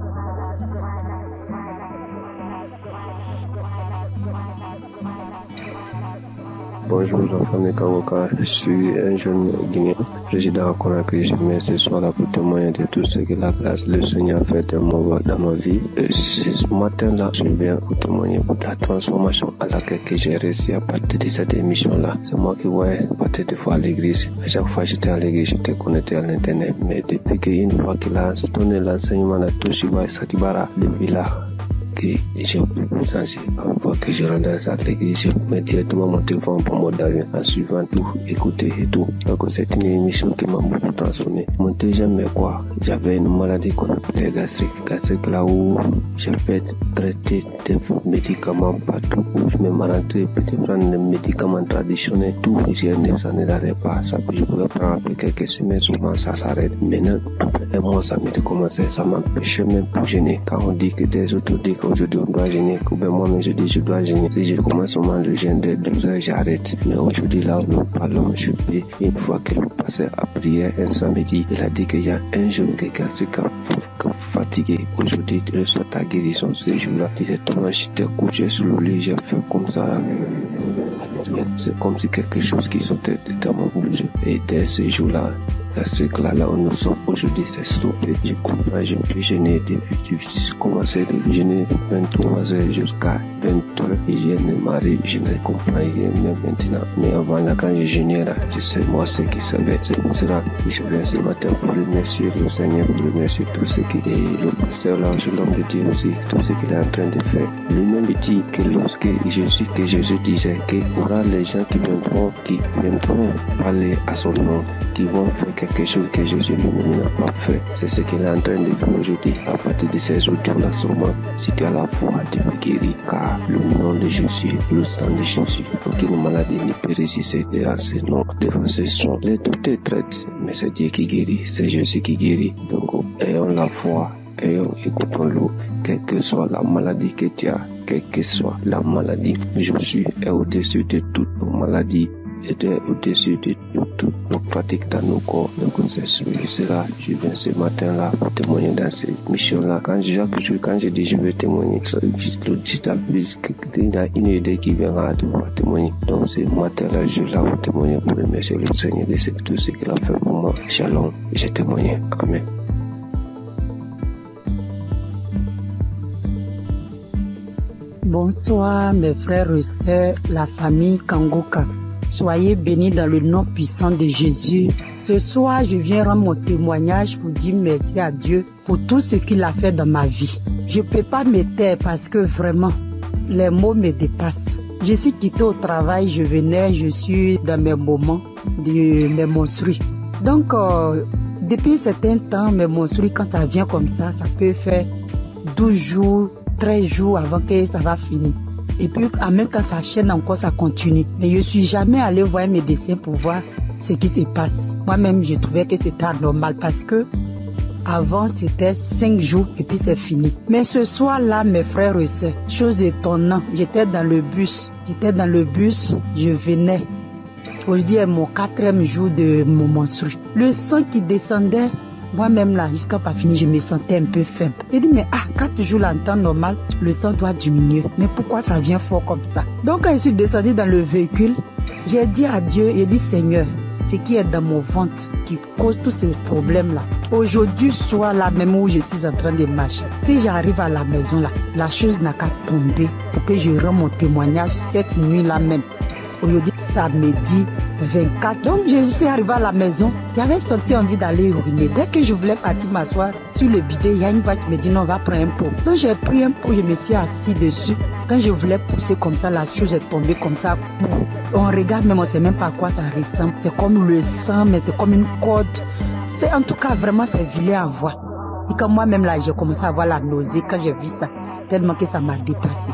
Bonjour, la famille Kanguka. Je suis un jeune Guinéen, résident à Conakry. Je viens ce soir là pour témoigner de tout ce que la grâce le Seigneur a fait dans ma vie. Ce matin-là, je viens pour témoigner pour la transformation à laquelle j'ai réussi à partir de cette émission-là. C'est moi qui voyais partir des fois à l'église. À chaque fois que j'étais à l'église, j'étais connecté à l'internet. Mais depuis qu'une fois qu'il a donné l'enseignement de Toshiba Satibara, depuis là, que j'ai senti une fois que je rentre à l'église, je mets directement mon téléphone pour mode d'avion en suivant tout, écouter et tout. Donc c'est une émission qui m'a beaucoup transformé. Mon deuxième, mais quoi, j'avais une maladie qu'on appelait gastrique là où j'ai fait traiter des médicaments partout où je me maladie, peut prendre des médicaments traditionnels, tout, ça ne l'arrête pas, ça je pouvais prendre après quelques semaines, souvent ça s'arrête. Maintenant, après un mois, ça m'était commencé, ça m'empêchait même pour gêner. Quand on dit que des autres disent aujourd'hui on doit jeûner, ou bien moi-même je dis je dois jeûner. Si je commence seulement le jeûne dès 12 heures, j'arrête. Mais aujourd'hui là où nous parlons, je peux, une fois que nous passons à prière un samedi, il a dit qu'il y a un jour que quelqu'un fatigué. Aujourd'hui, tu reçois ta guérison ce jour-là. Disais Thomas, je t'ai couché sur le lit, j'ai fait comme ça là. C'est comme si quelque chose qui sortait de mon bouche. Et dès ce jour-là, ce que là où nous sommes aujourd'hui, c'est stoppé. Je comprends, je peux jeûner depuis, j'ai commencé de jeûner de 23 heures jusqu'à 20 heures. Et je ne m'arrive, je ne comprends rien même maintenant. Mais avant là, quand je jeûnais là, je sais moi ce qui savait. C'est pour cela que je viens ce matin pour remercier le Seigneur, pour remercier tout ce qu'il est, le pasteur là, l'homme de Dieu aussi, tout ce qu'il est en train de faire. Lui-même dit que lorsque Jésus disait qu'il y aura les gens qui viendront parler à son nom, qui vont faire quelque chose que Jésus lui-même n'a pas fait. C'est ce qu'il est en train de faire aujourd'hui. À partir de ces jours-là, sûrement, si tu as la foi, tu peux guérir, car le nom de Jésus, le sang de Jésus, aucune maladie ne peut résister à ce nom. Devant ce son, les docteurs traitent, mais c'est Dieu qui guérit, c'est Jésus qui guérit. Donc, ayons la foi, écoutons-le, quelle que soit la maladie que tu as, quelle que soit la maladie. Jésus est au-dessus de toutes nos maladies, et au-dessus de toute nos fatigues dans nos corps. Donc c'est cela, je viens ce matin-là pour témoigner dans cette mission-là. Quand je dis je vais témoigner, il y a une idée qui viendra à devoir témoigner. Donc ce matin-là, je vais là pour témoigner, pour remercier le Seigneur de tout ce qu'il a fait pour moi. Shalom, j'ai témoigné. Amen. Bonsoir mes frères et sœurs, la famille Kangoka. Soyez bénis dans le nom puissant de Jésus. Ce soir, je viens rendre mon témoignage pour dire merci à Dieu pour tout ce qu'il a fait dans ma vie. Je ne peux pas me taire parce que vraiment, les mots me dépassent. Je suis quitté au travail, je suis dans mes moments de mes menstrues. Donc, depuis un certain temps, mes menstrues, quand ça vient comme ça peut faire 12 jours, 13 jours avant que ça va finir. Et puis, même quand ça chaîne encore, ça continue. Mais je ne suis jamais allé voir mes médecin pour voir ce qui se passe. Moi-même, je trouvais que c'était anormal parce que avant, c'était 5 jours et puis c'est fini. Mais ce soir-là, mes frères et sœurs, chose étonnante, j'étais dans le bus, je venais. Aujourd'hui est mon 4e jour de mon menstru. Le sang qui descendait, moi-même là, jusqu'à pas fini, je me sentais un peu faible. J'ai dit, mais 4 jours là, en temps normal, le sang doit diminuer. Mais pourquoi ça vient fort comme ça? Donc quand je suis descendu dans le véhicule, j'ai dit à Dieu, j'ai dit, Seigneur, ce qui est dans mon ventre qui cause tous ces problèmes-là. Aujourd'hui, soit là même où je suis en train de marcher, si j'arrive à la maison là, la chose n'a qu'à tomber pour que je rende mon témoignage cette nuit-là même. Aujourd'hui, samedi 24. Donc, je suis arrivée à la maison. J'avais senti envie d'aller uriner. Dès que je voulais partir m'asseoir sur le bidet, il y a une voix qui me dit non, on va prendre un pot. Donc, j'ai pris un pot, je me suis assis dessus. Quand je voulais pousser comme ça, la chose est tombée comme ça. On regarde, mais on ne sait même pas à quoi ça ressemble. C'est comme le sang, mais c'est comme une corde. C'est en tout cas, vraiment, c'est vilain à voir. Et quand moi-même, là, j'ai commencé à avoir la nausée quand j'ai vu ça, tellement que ça m'a dépassé.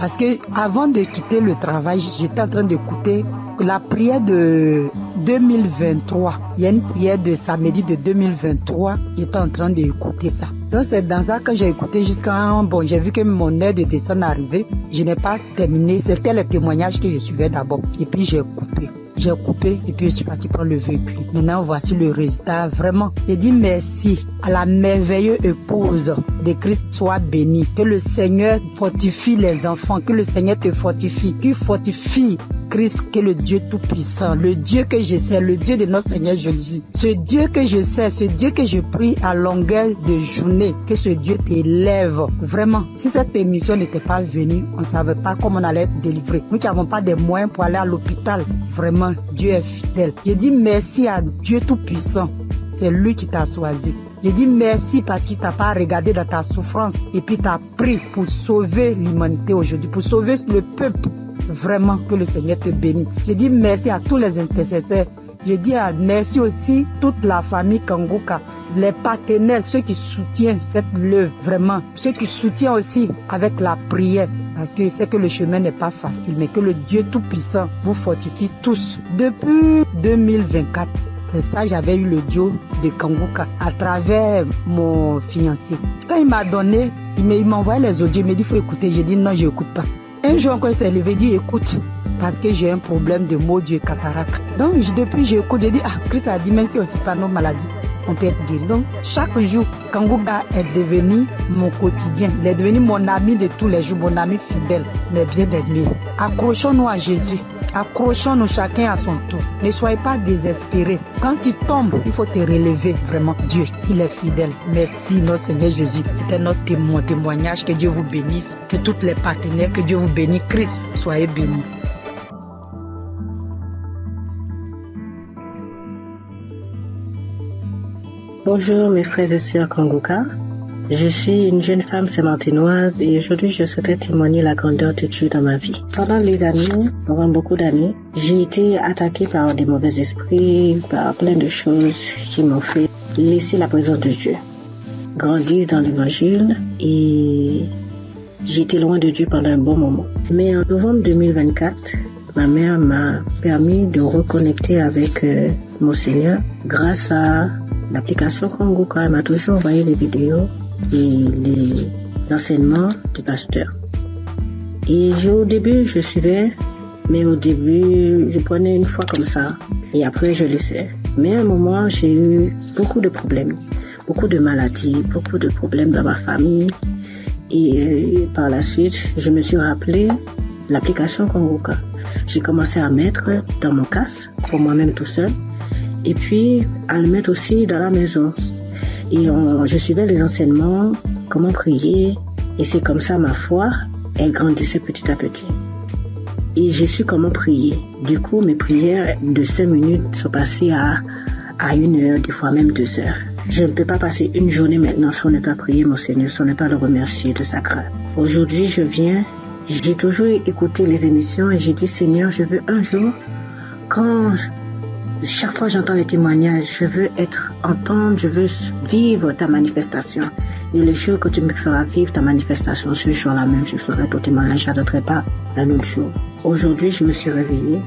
Parce que avant de quitter le travail, j'étais en train d'écouter la prière de 2023. Il y a une prière de samedi de 2023. J'étais en train d'écouter ça. Donc c'est dans ça que j'ai écouté jusqu'à... Bon, j'ai vu que mon heure de descente est arrivée. Je n'ai pas terminé. C'était le témoignage que je suivais d'abord. Et puis j'ai coupé. J'ai coupé et puis je suis parti prendre le véhicule. Maintenant, voici le résultat. Vraiment, j'ai dit merci à la merveilleuse épouse de Christ soit bénie. Que le Seigneur fortifie les enfants. Que le Seigneur te fortifie. Qu'il fortifie Christ, que le Dieu tout-puissant, le Dieu que je sais, le Dieu de notre Seigneur Jésus. Ce Dieu que je sais, ce Dieu que je prie à longueur de journée, que ce Dieu t'élève. Vraiment, si cette émission n'était pas venue, on ne savait pas comment on allait être délivré. Nous qui n'avons pas de moyens pour aller à l'hôpital. Vraiment, Dieu est fidèle. Je dis merci à Dieu tout-puissant. C'est lui qui t'a choisi. Je dis merci parce qu'il t'a pas regardé dans ta souffrance et puis t'a pris pour sauver l'humanité aujourd'hui, pour sauver le peuple. Vraiment que le Seigneur te bénisse. Je dis merci à tous les intercesseurs. Je dis merci aussi toute la famille Kangoka, les partenaires, ceux qui soutiennent cette œuvre, vraiment, ceux qui soutiennent aussi avec la prière, parce que je sais que le chemin n'est pas facile, mais que le Dieu Tout-Puissant vous fortifie tous. Depuis 2024, C'est ça, j'avais eu le duo de Kanguka à travers mon fiancé. Quand il m'a donné, il m'a envoyé les audios, il m'a dit il faut écouter. J'ai dit non, je n'écoute pas. Un jour, quand il s'est levé, il dit écoute, parce que j'ai un problème de maux et cataracte. Donc depuis, j'écoute, j'ai dit Christ a dit même si aussi pas nos maladies, on peut être guéri. Donc chaque jour, Kanguka est devenu mon quotidien. Il est devenu mon ami de tous les jours, mon ami fidèle, mais bien aimé. Accrochons-nous à Jésus. Accrochons-nous chacun à son tour. Ne soyez pas désespérés. Quand tu tombes, il faut te relever. Vraiment, Dieu, il est fidèle. Merci, notre Seigneur Jésus. C'était notre témoignage. Que Dieu vous bénisse. Que tous les partenaires, que Dieu vous bénisse. Christ, soyez bénis. Bonjour mes frères et sœurs Kanguka. Je suis une jeune femme saint-martinoise et aujourd'hui je souhaiterais témoigner la grandeur de Dieu dans ma vie. Pendant beaucoup d'années, j'ai été attaquée par des mauvais esprits, par plein de choses qui m'ont fait laisser la présence de Dieu. Grandir dans l'évangile et j'ai été loin de Dieu pendant un bon moment. Mais en novembre 2024, ma mère m'a permis de reconnecter avec mon Seigneur grâce à l'application Kanguka. Elle m'a toujours envoyé les vidéos et les enseignements du pasteur. Et au début, je suivais, mais au début, je prenais une fois comme ça et après, je laissais. Mais à un moment, j'ai eu beaucoup de problèmes, beaucoup de maladies, beaucoup de problèmes dans ma famille. Et par la suite, je me suis rappelé l'application Kanguka. J'ai commencé à mettre dans mon casque, pour moi-même tout seul, et puis à le mettre aussi dans la maison. Et je suivais les enseignements, comment prier, et c'est comme ça ma foi, elle grandissait petit à petit. Et j'ai su comment prier. Du coup, mes prières de 5 minutes sont passées à 1 heure, des fois même 2 heures. Je ne peux pas passer une journée maintenant sans ne pas prier mon Seigneur, sans ne pas le remercier de sa grâce. Aujourd'hui, j'ai toujours écouté les émissions et j'ai dit Seigneur, je veux un jour, chaque fois j'entends les témoignages, je veux entendre, je veux vivre ta manifestation. Et le jour que tu me feras vivre ta manifestation, ce jour-là même, je ferai ton témoignage, je n'attendrai pas un autre jour. Aujourd'hui, je me suis réveillée.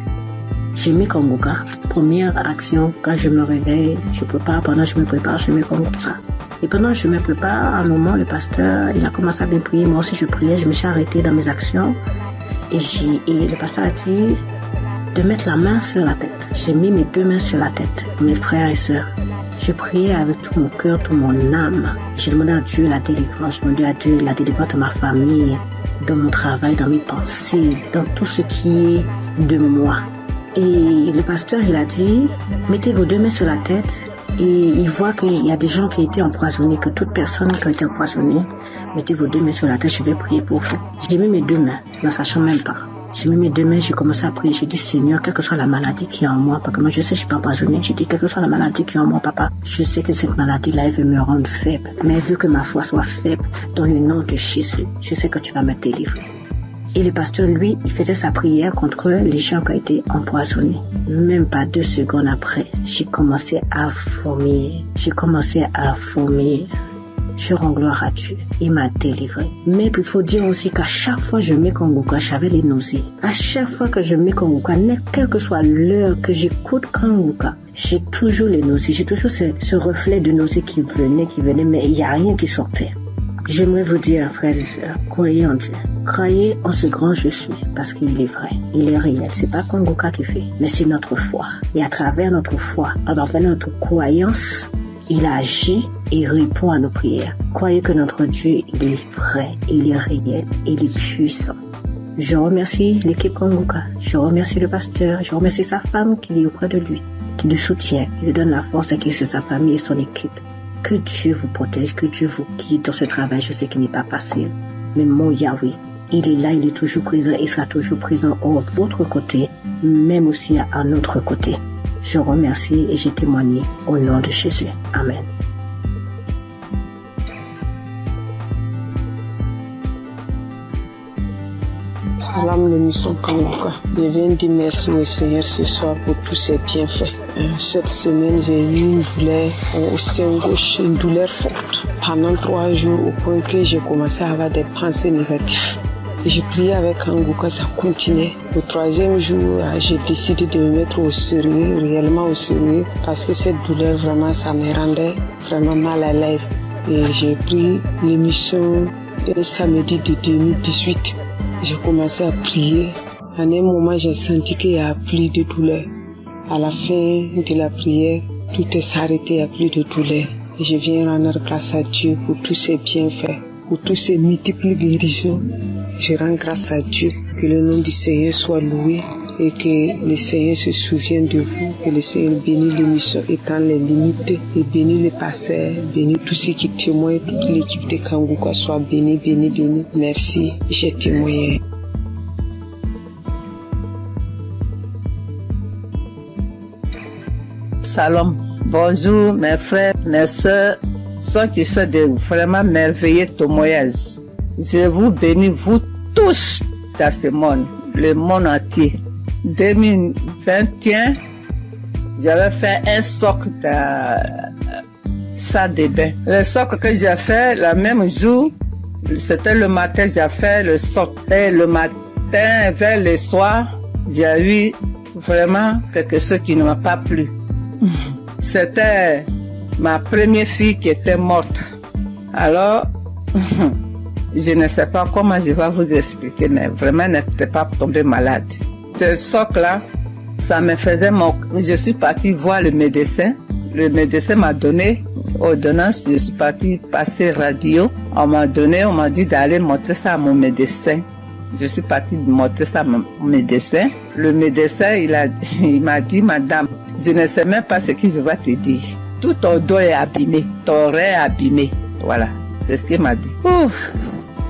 J'ai mis Kanguka. Première action, quand je me réveille, je prépare, pendant que je me prépare, je mets Kanguka. Et pendant que je me prépare, à un moment, le pasteur, il a commencé à bien prier. Moi aussi, je priais, je me suis arrêtée dans mes actions. Et le pasteur a dit de mettre la main sur la tête. J'ai mis mes 2 mains sur la tête, mes frères et sœurs. Je priais avec tout mon cœur, toute mon âme. J'ai demandé à Dieu la délivrance. J'ai demandé à Dieu la délivrance de ma famille, dans mon travail, dans mes pensées, dans tout ce qui est de moi. Et le pasteur, il a dit, mettez vos 2 mains sur la tête. Et il voit qu'il y a des gens qui étaient empoisonnés, que toute personne qui a été empoisonnée, mettez vos 2 mains sur la tête, je vais prier pour vous. J'ai mis mes 2 mains, ne sachant même pas. J'ai mis mes 2 mains, j'ai commencé à prier. J'ai dit, Seigneur, quelle que soit la maladie qui est en moi, parce que moi je sais que je suis pas empoisonnée. J'ai dit, quelle que soit la maladie qui est en moi, papa, je sais que cette maladie-là, elle veut me rendre faible. Mais vu que ma foi soit faible, dans le nom de Jésus, je sais que tu vas me délivrer. Et le pasteur, lui, il faisait sa prière contre les gens qui ont été empoisonnés. Même pas 2 secondes après, j'ai commencé à vomir. Je rends gloire à Dieu. Il m'a délivré. Mais il faut dire aussi qu'à chaque fois que je mets Kanguka, j'avais les nausées. À chaque fois que je mets Kanguka, quelle que soit l'heure que j'écoute Kanguka, j'ai toujours les nausées. J'ai toujours ce reflet de nausées qui venait, mais il n'y a rien qui sortait. J'aimerais vous dire, frères et sœurs, croyez en Dieu. Croyez en ce grand je suis, parce qu'il est vrai, il est réel. C'est pas Kanguka qui fait, mais c'est notre foi. Et à travers notre foi, à travers notre croyance, il agit et répond à nos prières. Croyez que notre Dieu, il est vrai, il est réel, il est puissant. Je remercie l'équipe Kanguka, je remercie le pasteur, je remercie sa femme qui est auprès de lui, qui le soutient, qui lui donne la force et qui est sur sa famille et son équipe. Que Dieu vous protège, que Dieu vous guide dans ce travail. Je sais qu'il n'est pas facile. Mais mon Yahweh, il est là, il est toujours présent, il sera toujours présent à votre côté, même aussi à notre côté. Je remercie et j'ai témoigné au nom de Jésus. Amen. Salam l'émission Kanguka. Je viens dire merci au Seigneur ce soir pour tous ses bienfaits. Cette semaine, j'ai eu une douleur au sein gauche, une douleur forte. Pendant 3 jours, au point que j'ai commencé à avoir des pensées négatives. J'ai prié avec Kanguka, ça continuait. Le troisième jour, j'ai décidé de me mettre au sérieux, réellement au sérieux, parce que cette douleur, vraiment, ça me rendait vraiment mal à l'aise. Et j'ai pris l'émission le samedi de 2018. J'ai commencé à prier. À un moment, j'ai senti qu'il n'y a plus de douleur. À la fin de la prière, tout est arrêté, il n'y a plus de douleur. Et je viens rendre grâce à Dieu pour tous ses bienfaits, pour tous ses multiples guérisons. Je rends grâce à Dieu, que le nom du Seigneur soit loué et que le Seigneur se souvienne de vous, que le Seigneur bénisse l'émission étant les limites et bénisse les pasteurs, bénisse tous ceux qui témoignent, toute l'équipe de Kanguka soit bénie, bénie, bénie. Merci, j'ai témoigné. Salam. Bonjour mes frères, mes soeurs, ceux qui font de vraiment merveilleux témoignages. Je vous bénis, vous tous, dans ce monde, le monde entier. 2021, j'avais fait un socle dans salle de bain. Le socle que j'ai fait, le même jour, c'était le matin, j'ai fait le socle. Et le matin, vers le soir, j'ai eu vraiment quelque chose qui ne m'a pas plu. C'était ma première fille qui était morte. Alors, je ne sais pas comment je vais vous expliquer, mais vraiment, elle n'était pas tombée malade. Ce socle-là, ça me faisait mon... Je suis partie voir le médecin. Le médecin m'a donné ordonnance. Je suis partie passer radio. On m'a dit d'aller montrer ça à mon médecin. Je suis partie montrer ça à mon médecin. Le médecin, il m'a dit, madame, je ne sais même pas ce que je vais te dire. Tout ton dos est abîmé, ton rein est abîmé. Voilà, c'est ce qu'il m'a dit. Ouf.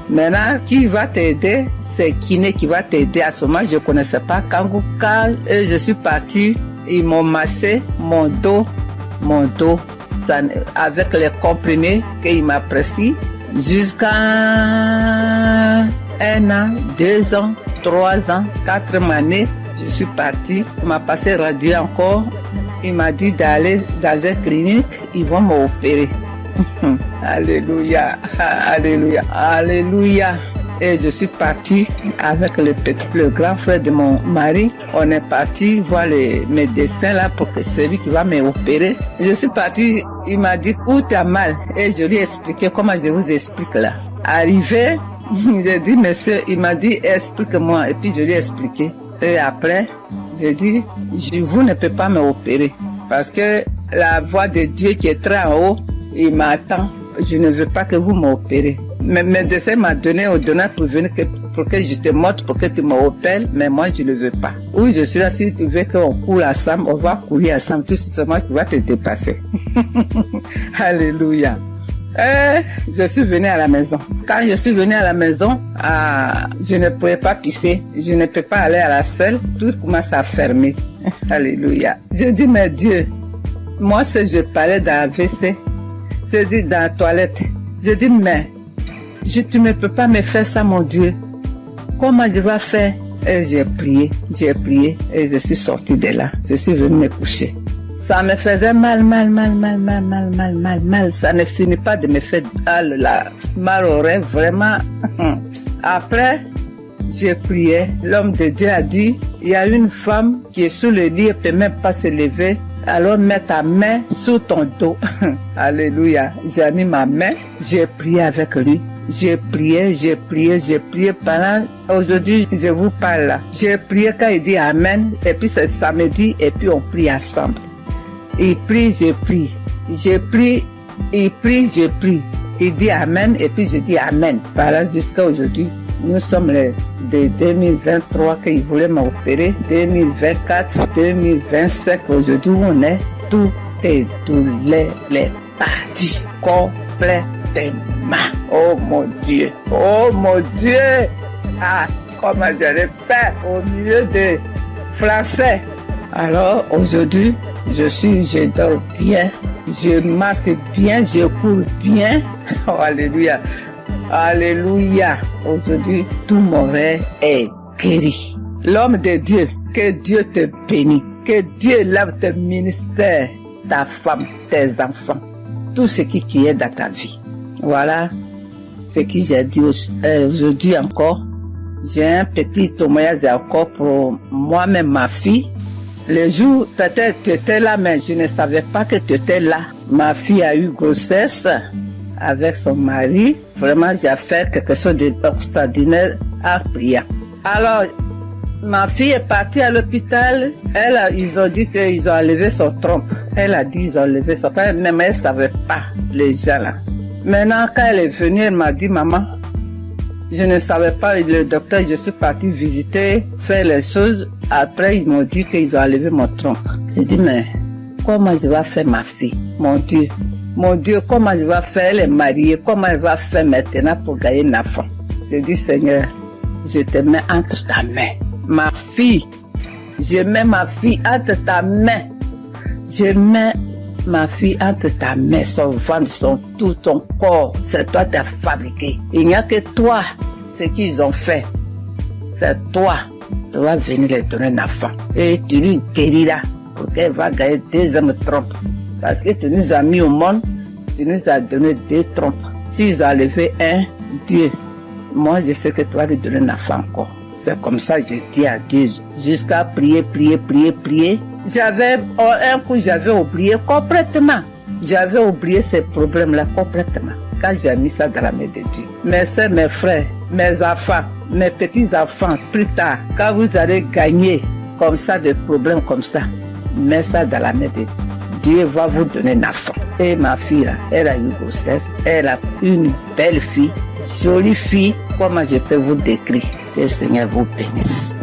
Maintenant, qui va t'aider? C'est Kiné qui va t'aider. À ce moment, je ne connaissais pas Kanguka. Et je suis partie, ils m'ont massé mon dos, ça, avec les comprimés qu'il m'a prescrit jusqu'à 1 an, 2 ans, 3 ans, 4 années. Je suis partie, il m'a passé radio encore. Il m'a dit d'aller dans une clinique, ils vont m'opérer. Alléluia, alléluia, alléluia. Et je suis partie avec le grand frère de mon mari. On est parti voir le médecin là pour que celui qui va m'opérer. Je suis partie, il m'a dit où tu as mal. Et je lui ai expliqué comment je vous explique là. Arrivé, j'ai dit monsieur, il m'a dit explique-moi. Et puis je lui ai expliqué. Et après, j'ai dit, vous ne pouvez pas m'opérer. Parce que la voix de Dieu qui est très en haut, il m'attend. Je ne veux pas que vous m'opérez. Mais le médecin m'a donné ordonnance pour venir pour que je te montre, pour que tu m'opères, mais moi je ne veux pas. Oui, je suis là, si tu veux qu'on coule ensemble, on va courir ensemble, tout simplement tu vas te dépasser. Alléluia. Et je suis venue à la maison. Quand je suis venue à la maison, je ne pouvais pas pisser, je ne peux pas aller à la salle, tout commence à fermer. Alléluia. Je dis, mais Dieu, moi si je parlais dans la WC, je dis dans la toilette, je dis, mais tu ne peux pas me faire ça, mon Dieu. Comment je vais faire? Et j'ai prié et je suis sortie de là. Je suis venue me coucher. Ça me faisait mal. Ça ne finit pas de me faire mal au rêve, vraiment. Après, j'ai prié. L'homme de Dieu a dit, il y a une femme qui est sous le lit, elle ne peut même pas se lever. Alors mets ta main sous ton dos. Alléluia. J'ai mis ma main, j'ai prié avec lui. J'ai prié pendant, aujourd'hui je vous parle là. J'ai prié quand il dit Amen, et puis c'est samedi, et puis on prie ensemble. Il prie, je prie. Je prie, il prie, je prie. Il dit Amen, et puis je dis Amen. Voilà, jusqu'à aujourd'hui. Nous sommes de 2023 qu'il voulait m'opérer. 2024, 2025, aujourd'hui on est, tout est douleur, les parties complètement. Oh mon Dieu, ah, comment j'allais faire au milieu des Français. Alors aujourd'hui, je dors bien, je marche bien, je cours bien. Oh, alléluia. Alléluia. Aujourd'hui, tout mon rêve est guéri. L'homme de Dieu, que Dieu te bénisse. Que Dieu lave tes ministères, ta femme, tes enfants. Tout ce qui est dans ta vie. Voilà ce que j'ai dit aujourd'hui encore. J'ai un petit témoignage encore pour moi-même, ma fille. Le jour, peut-être tu étais là, mais je ne savais pas que tu étais là. Ma fille a eu grossesse avec son mari. Vraiment, j'ai fait quelque chose d'extraordinaire en priant. Alors, ma fille est partie à l'hôpital. Ils ont dit qu'ils ont enlevé son trompe. Elle a dit qu'ils ont enlevé son trompe, mais elle ne savait pas, les gens là. Maintenant, quand elle est venue, elle m'a dit, maman, je ne savais pas, le docteur, je suis partie visiter, faire les choses. Après, ils m'ont dit qu'ils ont enlevé mon trompe. J'ai dit, mais comment je vais faire ma fille? Mon Dieu, comment je vais faire? Elle est mariée, comment elle va faire maintenant pour gagner un enfant? J'ai dit, Seigneur, je te mets entre ta main. Ma fille, je mets ma fille entre ta main. Je mets ma fille entre ta main, son ventre, tout ton corps. C'est toi qui as fabriqué. Il n'y a que toi, ce qu'ils ont fait. C'est toi. Tu vas venir les donner un enfant. Et tu lui guériras pour qu'elle va gagner 2 hommes trompes. Parce que tu nous as mis au monde, tu nous as donné 2 trompes. S'ils ont enlevé un, Dieu, moi je sais que tu vas lui donner un enfant encore. C'est comme ça que j'ai dit à Dieu, jusqu'à prier. J'avais, un coup j'avais oublié complètement. J'avais oublié ces problèmes-là complètement. Quand j'ai mis ça dans la main de Dieu. Mes soeurs, mes frères, mes enfants, mes petits-enfants, plus tard, quand vous allez gagner comme ça, des problèmes comme ça, mets ça dans la main de Dieu. Dieu va vous donner un enfant. Et ma fille, là, elle a eu grossesse. Elle a une belle fille, jolie fille. Comment je peux vous décrire? Que le Seigneur vous bénisse.